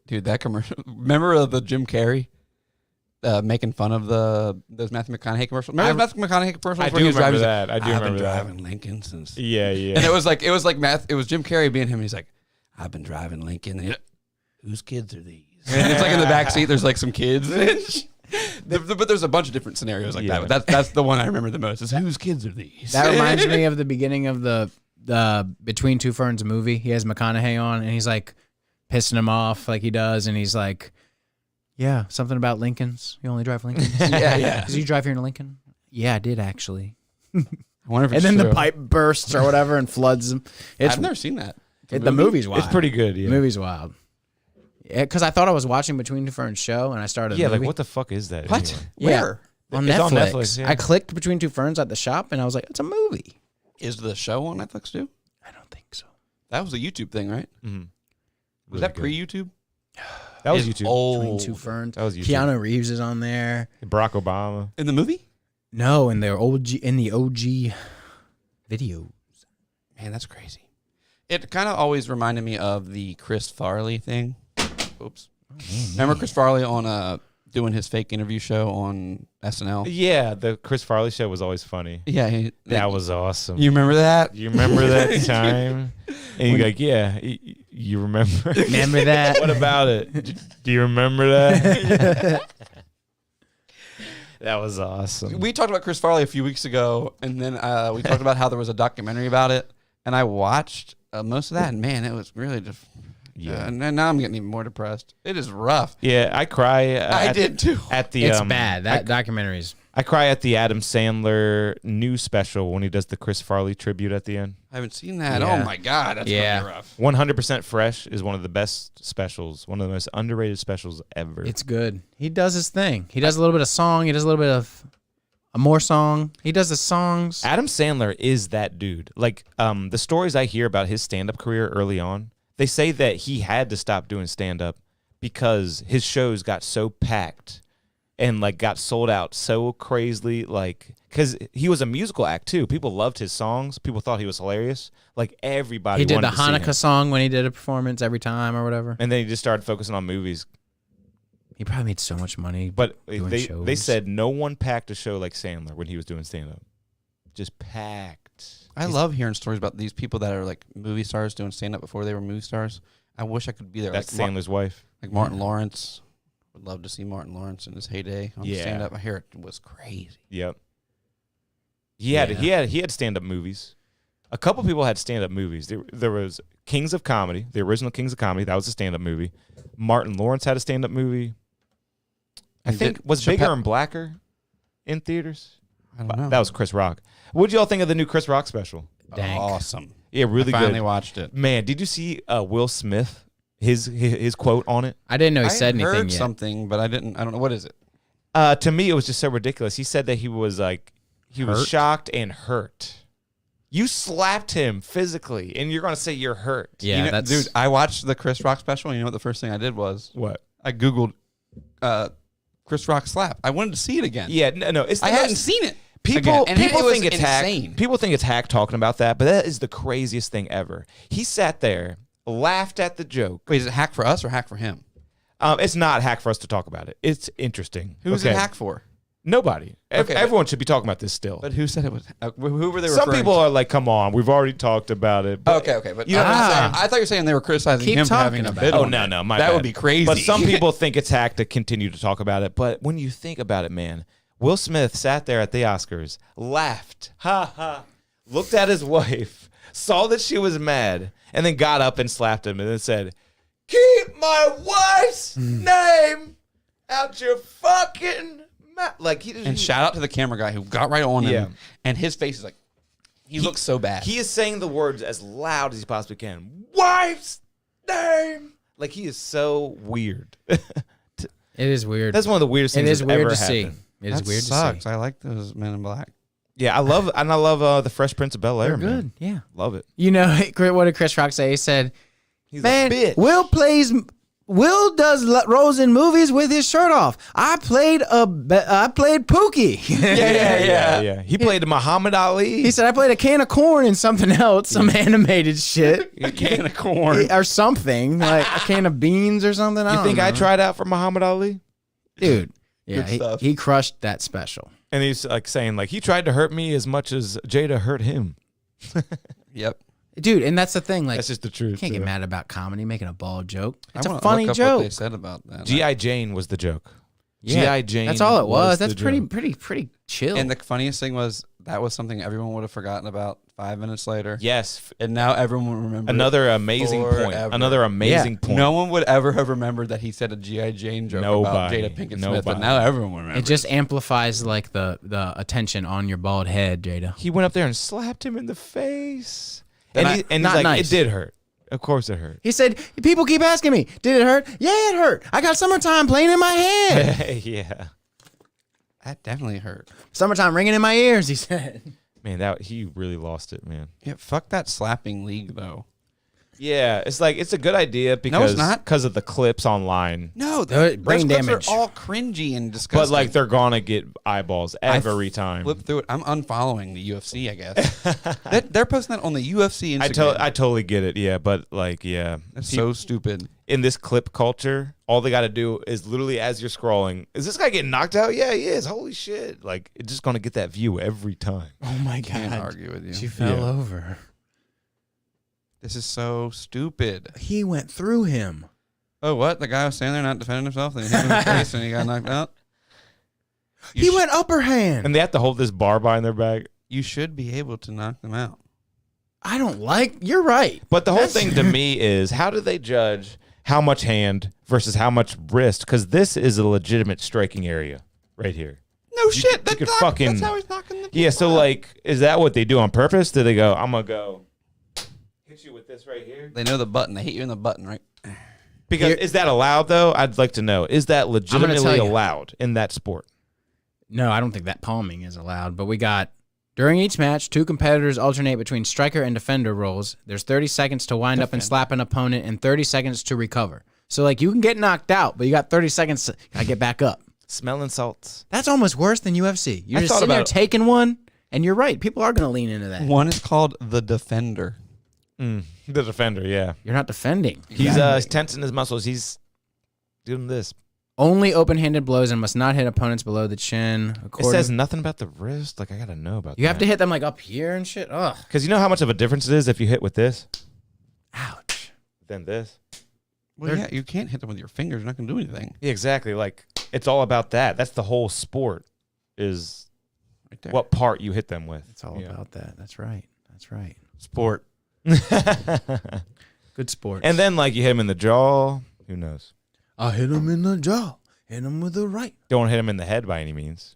Dude, that commercial. Remember the Jim Carrey making fun of those Matthew McConaughey commercials? Remember those Matthew McConaughey commercials? I where do he was remember driving? that. I do I've remember been that. driving Lincoln since. Yeah. And it was like it was Jim Carrey being him. He's like, I've been driving Lincoln. And whose kids are these? And it's like in the back seat. There's like some kids. But there's a bunch of different scenarios like Yeah. that. But that's the one I remember the most. Is whose kids are these? That reminds me of the beginning of the Between Two Ferns movie. He has McConaughey on, and he's like pissing him off like he does, and he's like, yeah, something about Lincolns. You only drive Lincolns? yeah. Did you drive here in Lincoln? Yeah, I did actually. I wonder if And it's then the true. pipe bursts or whatever and floods him. It's I've never seen that. the movie's wild. It's pretty good. Yeah. The movie's wild. Yeah, because I thought I was watching Between Two Ferns show, and I started. Yeah. the Like movie. what the fuck is that? What? Anyway? Yeah. Where? On It's Netflix. on Netflix, yeah. I clicked Between Two Ferns at the shop, and I was like, it's a movie. Is the show on Netflix too? I don't think so. That was a YouTube thing, right? Mm-hmm. Was that pre-YouTube? That was It's YouTube. Between old. Two Ferns. That was YouTube. Keanu Reeves is on there. Barack Obama. In the movie? No, in the OG video. Man, that's crazy. It kind of always reminded me of the Chris Farley thing. Oops. Remember Chris Farley on doing his fake interview show on SNL? Yeah, the Chris Farley show was always funny. Yeah. That was awesome. You remember that? You remember that time? And you're like, yeah, you remember? Remember that? What about it? Do you remember that? That was awesome. We talked about Chris Farley a few weeks ago, and then we talked about how there was a documentary about it, and I watched most of that, and man, it was really just... Yeah. And now I'm getting even more depressed. It is rough. Yeah, I cry. I did too. At the It's bad. That documentary's. I cry at the Adam Sandler news special when he does the Chris Farley tribute at the end. I haven't seen that. Yeah. Oh my God, that's Yeah. really rough. 100% Fresh is one of the best specials, one of the most underrated specials ever. It's good. He does his thing. He does a little bit of song. He does a little bit of a more song. He does the songs. Adam Sandler is that dude. Like the stories I hear about his stand-up career early on, they say that he had to stop doing stand-up because his shows got so packed and like got sold out so crazily, like because he was a musical act too. People loved his songs. People thought he was hilarious. Like everybody. He did the wanted to see him. Hanukkah song when he did a performance every time or whatever. And then he just started focusing on movies. He probably made so much money. But doing they shows. said no one packed a show like Sandler when he was doing stand-up. Just packed. I love hearing stories about these people that are like movie stars doing stand up before they were movie stars. I wish I could be there. That's like Sandler's wife. like Martin Lawrence. Would love to see Martin Lawrence in his heyday on Yeah. stand up. I hear it was crazy. Yep. He had stand-up movies. A couple people had stand-up movies. There was Kings of Comedy, the original Kings of Comedy. That was a stand-up movie. Martin Lawrence had a stand-up movie. I And think did was Bigger Chappelle- and Blacker in theaters. I don't know. That was Chris Rock. What did y'all think of the new Chris Rock special? Dank. awesome. Yeah, really I finally good. watched it. Man, did you see Will Smith? His quote on it. I didn't know he I said anything heard yet. something, but I didn't. I don't know what is it. To me, it was just so ridiculous. He said that he was like, he was Hurt? shocked and hurt. You slapped him physically, and you're gonna say you're hurt. Yeah, You know, that's dude. I watched the Chris Rock special, and you know what the first thing I did was What? I googled Chris Rock slap. I wanted to see it again. Yeah, no. It's the I hadn't most- seen it. People, again. And people it was think it's hack. insane. People think it's hack talking about that, but that is the craziest thing ever. He sat there, laughed at the joke. Wait, is it hack for us or hack for him? It's not hack for us to talk about it. It's interesting. Who's it hack for? Nobody. Okay, Everyone should be talking about this still. But who said it was? Who were they? Some referring people to? are like, "Come on, we've already talked about it." But Okay, but you know what I'm saying? I thought you were saying they were criticizing Keep him for having talking a about bid it. Oh on no, my that bad. would be crazy. But some people think it's hack to continue to talk about it. But when you think about it, man, Will Smith sat there at the Oscars, laughed, ha ha, looked at his wife, saw that she was mad, and then got up and slapped him, and then said, "Keep my wife's name out your fucking mouth." Like And shout out to the camera guy who got right on him. Yeah. And his face is like, he looks so bad. He is saying the words as loud as he possibly can. Wife's name. Like, he is so weird. It is weird. That's one of the weirdest It things is that's weird ever to see. happened. It is That weird sucks. to see. I like those Men in Black. Yeah, I love the Fresh Prince of Bel-Air. They're man. good. Yeah. Love it. You know what did Chris Rock say? He said, He's "Man, a bitch. Will does roles in movies with his shirt off. I played Pookie." Yeah. He played Muhammad Ali. He said, "I played a can of corn in something else, some animated shit, A can of corn. or something like a can of beans or something." You think I tried out for Muhammad Ali? dude? Yeah, Good stuff. he crushed that special. And he's like saying, like, he tried to hurt me as much as Jada hurt him. Yep. Dude, and that's the thing. Like, That's just the truth. you can't get too. mad about comedy making a bald joke. It's I a wanna funny look up what they joke. said about that. G.I. Jane was the joke. Yeah, G.I. Jane. That's all it was. That's the pretty joke. chill. And the funniest thing was that was something everyone would have forgotten about 5 minutes later. Yes. And now everyone will remember. Another amazing point. forever. Another amazing point. No one would ever have remembered that he said a G.I. Jane joke about Nobody. Jada Pinkett Smith, but Nobody. now everyone will remember. it just amplifies like the attention on your bald head, Jada. He went up there and slapped him in the face. Then And he's not like, nice. it did hurt. Of course it hurt. He said, "People keep asking me, did it hurt? Yeah, it hurt. I got Summertime playing in my head. Yeah. That definitely hurt. Summertime ringing in my ears," he said. Man, he really lost it, man. Yeah, fuck that slapping league though. Yeah, it's like it's a good idea because not. because of the clips online. No, brain those clips damage. are all cringy and disgusting. But like they're gonna get eyeballs every time. Flip through it. I'm unfollowing the UFC. I guess they're posting that on the UFC Instagram. I totally get it. Yeah, but like That's so stupid. in this clip culture, all they got to do is literally as you're scrolling, is this guy getting knocked out? Yeah, he is. Holy shit! Like it's just gonna get that view every time. Oh my Can't argue with you. She fell Yeah. over. This is so stupid. He went through him. Oh, what? The guy was standing there not defending himself, and he hit him in the face, and he got knocked out. He went upper hand. And they have to hold this bar behind their back. You should be able to knock them out. I don't like. You're right. But the whole That's- thing to me is how do they judge how much hand versus how much wrist? Because this is a legitimate striking area right here. No shit. you could fucking- That's how he's knocking the Yeah, so people out. like, is that what they do on purpose? Do they go, I'm gonna go hit you with this right here? They know the button. They hit you in the button, right? Because Here- is that allowed though? I'd like to know. Is that tell legitimately you. allowed in that sport? No, I don't think that palming is allowed. But we got during each match, 2 competitors alternate between striker and defender roles. There's 30 seconds to wind up and slap an opponent, and 30 seconds to recover. So like you can get knocked out, but you got 30 seconds to get back up. Smelling salts. That's almost worse than UFC. You're I just thought sitting there about it. taking one, and you're right. People are going to lean into that. One is called the defender. The defender, yeah. You're not defending. He's tensing his muscles. He's doing this. Only open-handed blows and must not hit opponents below the chin. It says nothing about the wrist. Like I gotta know about. You have to hit them like up here and shit. Ugh. because you know how much of a difference it is if you hit with this Ouch. than this. Well, yeah, you can't hit them with your fingers. You're not going to do anything. Yeah, exactly. Like it's all about that. That's the whole sport. Is Right there. what part you hit them with. It's all Yeah. about that. That's right. That's right. Sport. Good sports. And then like you hit him in the jaw. Who knows? I hit him in the jaw. Hit him with the right. Don't hit him in the head by any means.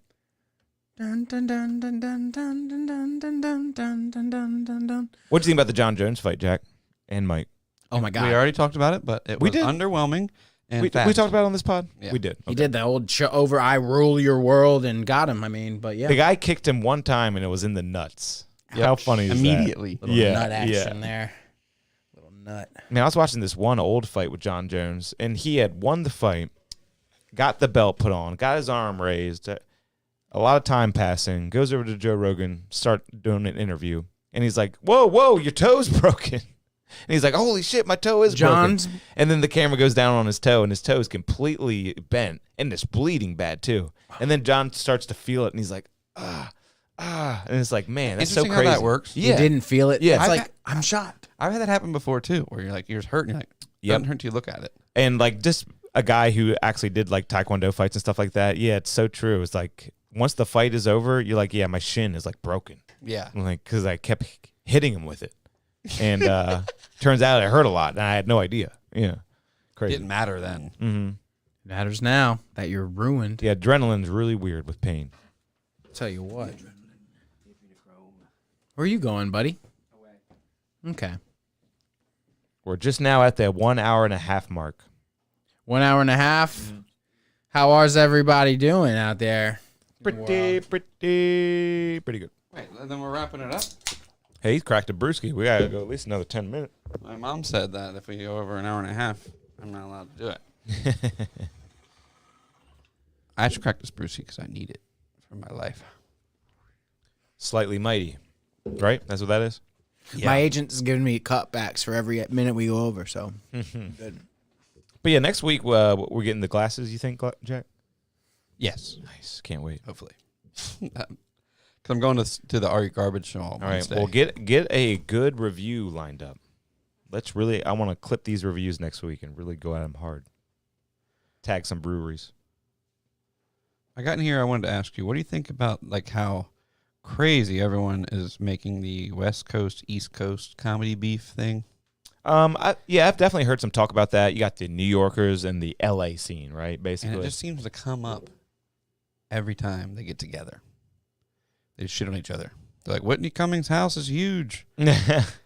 Dun, dun, dun, dun, dun, dun, dun, dun, dun, dun, dun, dun, dun, dun, dun. What do you think about the John Jones fight, Jack and Mike? Oh my God. We already talked about it, but it We was did. underwhelming and We fast. talked about it on this pod. Yeah. We did. He did the old show over, I rule your world, and got him. I mean, but yeah. The guy kicked him one time and it was in the nuts. How funny is Immediately. that? Little nut action yeah. there. Little nut. Man, I was watching this one old fight with John Jones, and he had won the fight, got the belt put on, got his arm raised, a lot of time passing, goes over to Joe Rogan, start doing an interview, and he's like, whoa, your toe's broken. And he's like, holy shit, my toe is John's- broken. And then the camera goes down on his toe, and his toe is completely bent, and it's bleeding bad, too. And then John starts to feel it, and he's like, and it's like, man, that's so Interesting crazy. how that works. Yeah. You didn't feel it. Yeah. It's I've like, got- I'm shot. I've had that happen before, too, where you're like, yours hurt, and you're like, Yep. doesn't hurt till you look at it. And like just a guy who actually did like Taekwondo fights and stuff like that. Yeah, it's so true. It's like once the fight is over, you're like, yeah, my shin is like broken. Yeah. Like because I kept hitting him with it. and turns out it hurt a lot, and I had no idea. Yeah, crazy. Didn't matter then. Mm-hmm. It matters now that you're ruined. Yeah, adrenaline's really weird with pain. Tell you what. Where are you going, buddy? Okay. We're just now at the 1 hour and a half mark. 1 hour and a half. How is everybody doing out there? Pretty good. Wait, then we're wrapping it up? Hey, he's cracked a brewski. We gotta go at least another 10 minutes. My mom said that if we go over an hour and a half, I'm not allowed to do it. I should crack this brewski because I need it for my life. Slightly mighty, right? That's what that is? My agent is giving me cutbacks for every minute we go over, so good. But yeah, next week we're getting the glasses, you think, Jack? Yes. Nice. Can't wait. Hopefully. Because I'm going to the Are You Garbage show on All right. Wednesday. Well, get a good review lined up. I want to clip these reviews next week and really go at them hard. Tag some breweries. I got in here, I wanted to ask you, what do you think about like how crazy everyone is making the West Coast, East Coast comedy beef thing? I've definitely heard some talk about that. You got the New Yorkers and the LA scene, right? Basically. And it just seems to come up every time they get together. They shit on each other. They're like, Whitney Cummings' house is huge.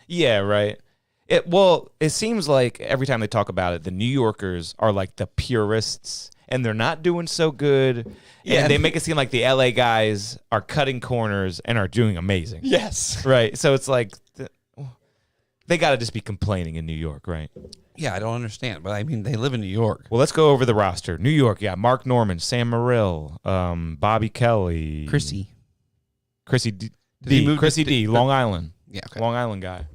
Yeah, right. It seems like every time they talk about it, the New Yorkers are like the purists, and they're not doing so good. Yeah. And they make it seem like the LA guys are cutting corners and are doing amazing. Yes. Right. So it's like they got to just be complaining in New York, right? Yeah, I don't understand. But I mean, they live in New York. Well, let's go over the roster. New York, yeah, Mark Norman, Sam Morril, Bobby Kelly. Chrissy D, Long Island. Yeah, okay. Long Island guy.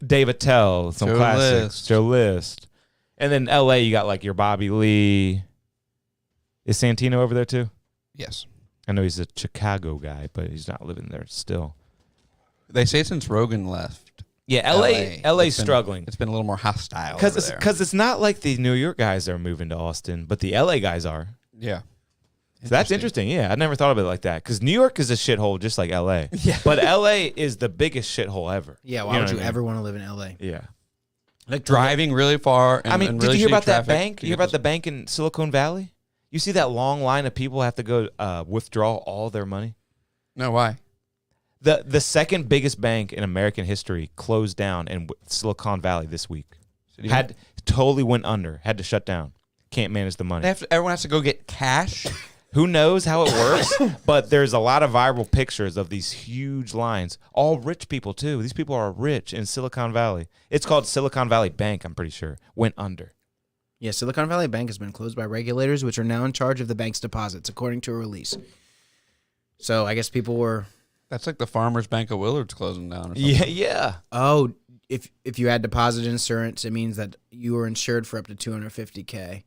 Dave Attell, some Joe classics. List. Joe List. And then LA, you got like your Bobby Lee. Is Santino over there too? Yes. I know he's a Chicago guy, but he's not living there still. They say since Rogan left. Yeah, LA's it's been- struggling. It's been a little more hostile. Because it's not like the New York guys are moving to Austin, but the LA guys are. Yeah. So that's interesting. Yeah, I never thought of it like that. Because New York is a shithole just like LA. Yeah. But LA is the biggest shithole ever. Yeah, You why know would what you I mean? ever want to live in LA? Yeah. Like Driving really far. And, and did really you hear shitty about that traffic bank? to You hear get about the bank in Silicon Valley? You see that long line of people have to go withdraw all their money? No, why? The second biggest bank in American history closed down in Silicon Valley this week. Totally went under. Had to shut down. Can't manage the money. Everyone has to go get cash. Who knows how it works? But there's a lot of viral pictures of these huge lines. All rich people too. These people are rich in Silicon Valley. It's called Silicon Valley Bank, I'm pretty sure. Went under. Yeah, Silicon Valley Bank has been closed by regulators, which are now in charge of the bank's deposits, according to a release. So I guess people were... That's like the Farmers Bank of Willard's closing down or something. Yeah. Oh, if you had deposit insurance, it means that you were insured for up to $250K.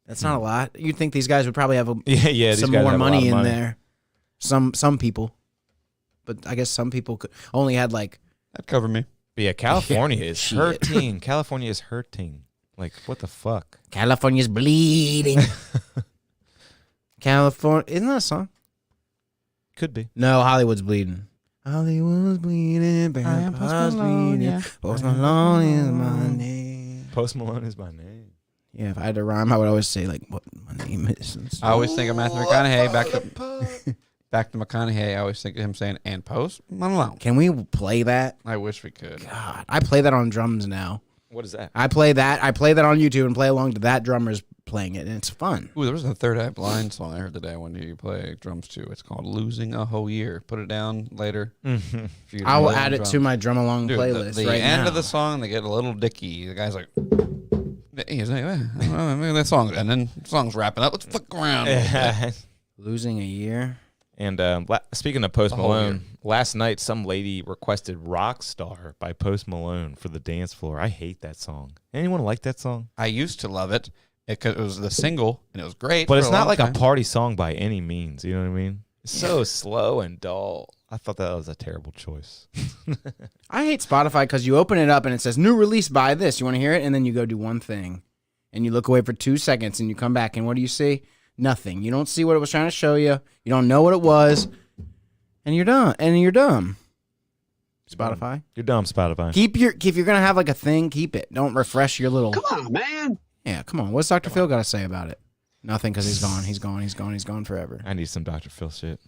That's not a lot. You'd think these guys would probably have these some guys more have a lot money of in there. Some people, but I guess some people only had like. That'd cover me. But yeah, California is Shit. hurting. California is hurting. Like, what the fuck? California's bleeding. California, isn't that a song? Could be. No, Hollywood's bleeding. Hollywood's bleeding. Grandpa's bleeding. Post Malone is my name. Post Malone is my name. Yeah, if I had to rhyme, I would always say like what my name is. I always think of Matthew McConaughey. Back to McConaughey. I always think of him saying, "And Post Malone." Can we play that? I wish we could. God, I play that on drums now. What is that? I play that on YouTube and play along to that drummer's playing it, and it's fun. Ooh, there was a Third Eye Blind song I heard today. I wanted to hear you play drums too. It's called "Losing a Whole Year." Put it down later. for you to I will play on add it drums. to my drum along Dude, playlist the right end now. of the song, they get a little dicky. The guy's like, he's like, that song, and then the song's wrapping up. Let's fuck around. a little bit. Losing a year. And speaking of Post The whole Malone, year. last night some lady requested "Rockstar" by Post Malone for the dance floor. I hate that song. Anyone like that song? I used to love it because it was the single and it was great. But for it's not long like time. a party song by any means. You know what I mean? It's so slow and dull. I thought that was a terrible choice. I hate Spotify because you open it up and it says new release by this. You want to hear it? And then you go do one thing. And you look away for 2 seconds and you come back and what do you see? Nothing. You don't see what it was trying to show you. You don't know what it was. And you're done. And you're dumb. Spotify. You're dumb, Spotify. If you're gonna have like a thing, keep it. Don't refresh your little. Come on, man. Yeah, come on. What's Dr. Phil got to say about it? Nothing, because he's gone. He's gone. He's gone. He's gone forever. I need some Dr. Phil shit.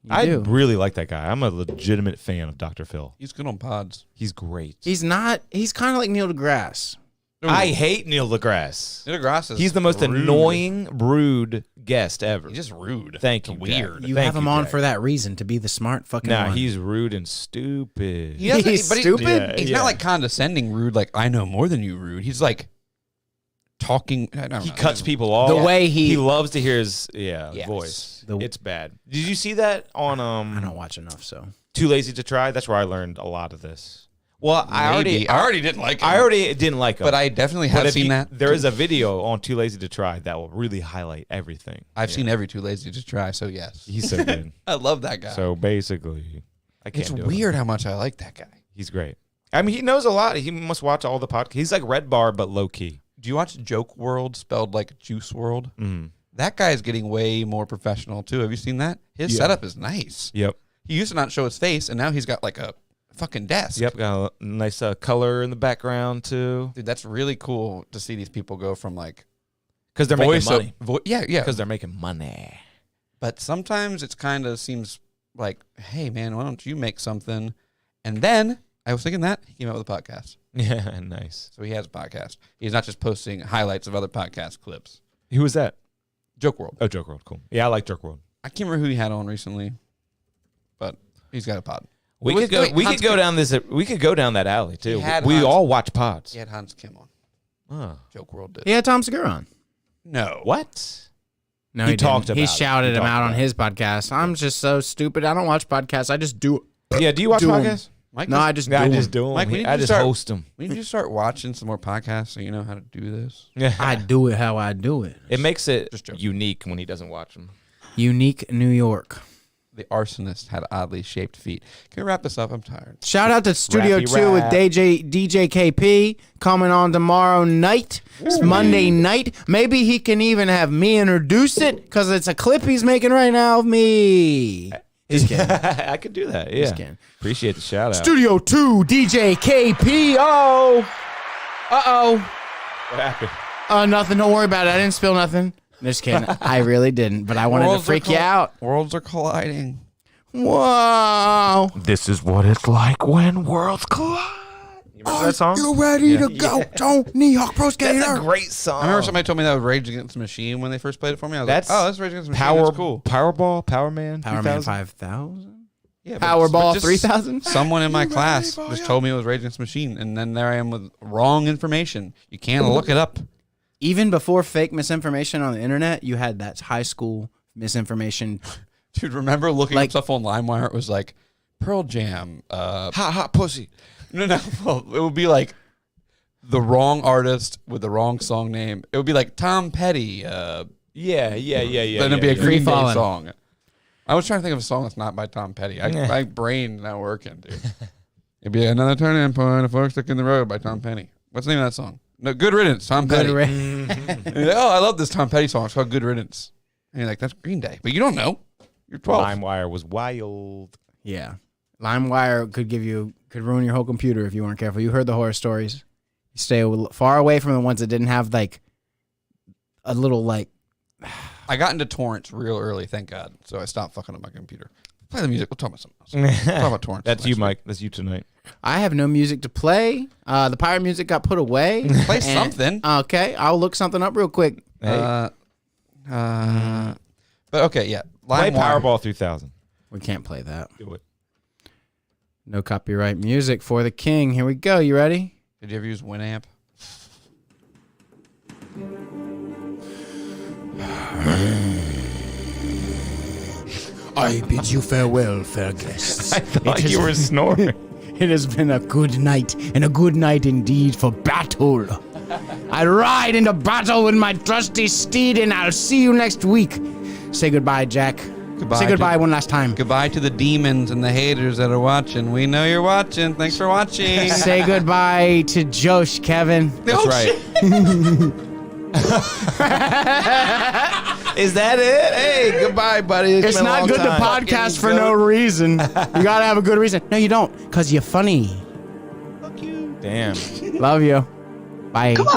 You do. really like that guy. I'm a legitimate fan of Dr. Phil. He's good on pods. He's great. He's not. He's kind of like Neil deGrasse. I hate Neil deGrasse. Neil deGrasse is He's the most rude. annoying, rude guest ever. He's just rude. Thank you. Weird. Jack. You Thank have him on Jack. for that reason, to be the smart fucking Nah, one. he's rude and stupid. He doesn't- He's but he- stupid? Yeah, He's yeah. not like condescending rude, like I know more than you rude. He's like talking. I don't He know. cuts people off. The way he- loves to hear his Yes. voice. The- It's bad. Did you see that on I don't watch enough, so. Too Lazy to Try? That's where I learned a lot of this. Well, I already didn't like him. I already didn't like him. but I definitely have if seen you- that. There is a video on Too Lazy to Try that will really highlight everything. I've seen every Too Lazy to Try, so yes. He's so good. I love that guy. So basically, I can't it's do it. weird how much I like that guy. He's great. I mean, he knows a lot. He must watch all the podcasts. He's like Red Bar, but low key. Do you watch Joke World, spelled like Juice World? Mm. That guy is getting way more professional too. Have you seen that? His Yeah. setup is nice. Yep. He used to not show his face, and now he's got like a fucking desk. Yep. Got a nice color in the background too. Dude, that's really cool to see these people go from like Because they're voice making money. yeah, yeah. Because they're making money. But sometimes it's kind of seems like, hey man, why don't you make something? And then I was thinking that he came out with a podcast. Yeah. Nice. So he has a podcast. He's not just posting highlights of other podcast clips. Who was that? Joke World. Oh, Joke World. Cool. Yeah, I like Joke World. I can't remember who he had on recently, but he's got a pod. We It was could go. great. We Hans could go Kim- down this. We could go down that alley too. He had We Hans- all watch pods. He had Hans Kim on. Oh. Joke World did. He had Tom Segura on. No. What? No, He he, talked didn't. He about it. shouted He him talked out on about his podcast. I'm just so stupid. I don't watch podcasts. I just do it. Yeah. Do you watch Do 'em. podcasts? Mike, No, I just Yeah, I do just it. do them. Mike, we need I to just start- host them. we need to start watching some more podcasts so you know how to do this. Yeah. I do it how I do it. It makes it Just joking. unique when he doesn't watch them. Unique New York. The arsonist had oddly shaped feet. Can we wrap this up? I'm tired. Shout out to Studio Rappy 2 with rap. DJ KP coming on tomorrow night. It's Monday night. Maybe he can even have me introduce it because it's a clip he's making right now of me. Just kidding. I could do that. Yeah. kidding. Appreciate the shout out. Studio 2 DJ KP. Oh. Uh-oh. What happened? Nothing. Don't worry about it. I didn't spill nothing. Just kidding. I really didn't, but I wanted to Worlds are freak you coll- out. Worlds are colliding. Whoa. This is what it's like when worlds collide. You remember that song? You ready to go, Tony Hawk Pro Skater? That's a great song. I remember somebody told me that was Rage Against the Machine when they first played it for me. I was That's like, oh, that's Rage Against the Machine. That's cool. Powerball, Power Man, Power Man 3000? 5000? Yeah, Powerball just 3000? Someone in my class just told me it was Rage Against the Machine, and then there I am with wrong information. You can't look it up. Even before fake misinformation on the internet, you had that high school misinformation. Dude, remember looking Like- up stuff on LimeWire? It was like Pearl Jam. Hot pussy. No. Well, it would be like the wrong artist with the wrong song name. It would be like Tom Petty. Yeah. Then it'd be a yeah. Green Day Free-Fallin'. song. I was trying to think of a song that's not by Tom Petty. My brain's not working, dude. It'd be Another Turning Point, A Fork Stuck in the Road by Tom Petty. What's the name of that song? No, Good Riddance, Tom Petty. And you're like, oh, I love this Tom Petty song. It's called Good Riddance. And you're like, that's Green Day. But you don't know. You're 12. LimeWire was wild. Yeah. LimeWire could ruin your whole computer if you weren't careful. You heard the horror stories. You stay far away from the ones that didn't have like a little like. I got into torrents real early, thank God. So I stopped fucking up my computer. Play the music. We'll talk about something else. We'll talk about torrents. That's you, next week. Mike. That's you tonight. I have no music to play. The pirate music got put away. Play And- something. Okay, I'll look something up real quick. But okay, yeah. Play LimeWire. Powerball 3000. We can't play that. Do it. No copyright music for the king. Here we go. You ready? Did you ever use Winamp? I bid you farewell, fair guests. I thought you were snoring. It has been a good night, and a good night indeed for battle. I ride into battle with my trusty steed, and I'll see you next week. Say goodbye, Jack. Goodbye, Say goodbye Jack. one last time. Goodbye to the demons and the haters that are watching. We know you're watching. Thanks for watching. Say goodbye to Josh, Kevin. That's right. Is that it? Hey, goodbye, buddy. It's been a not long good time. to podcast for no reason. You gotta have a good reason. No, you don't, because you're funny. Damn. Love you. Bye.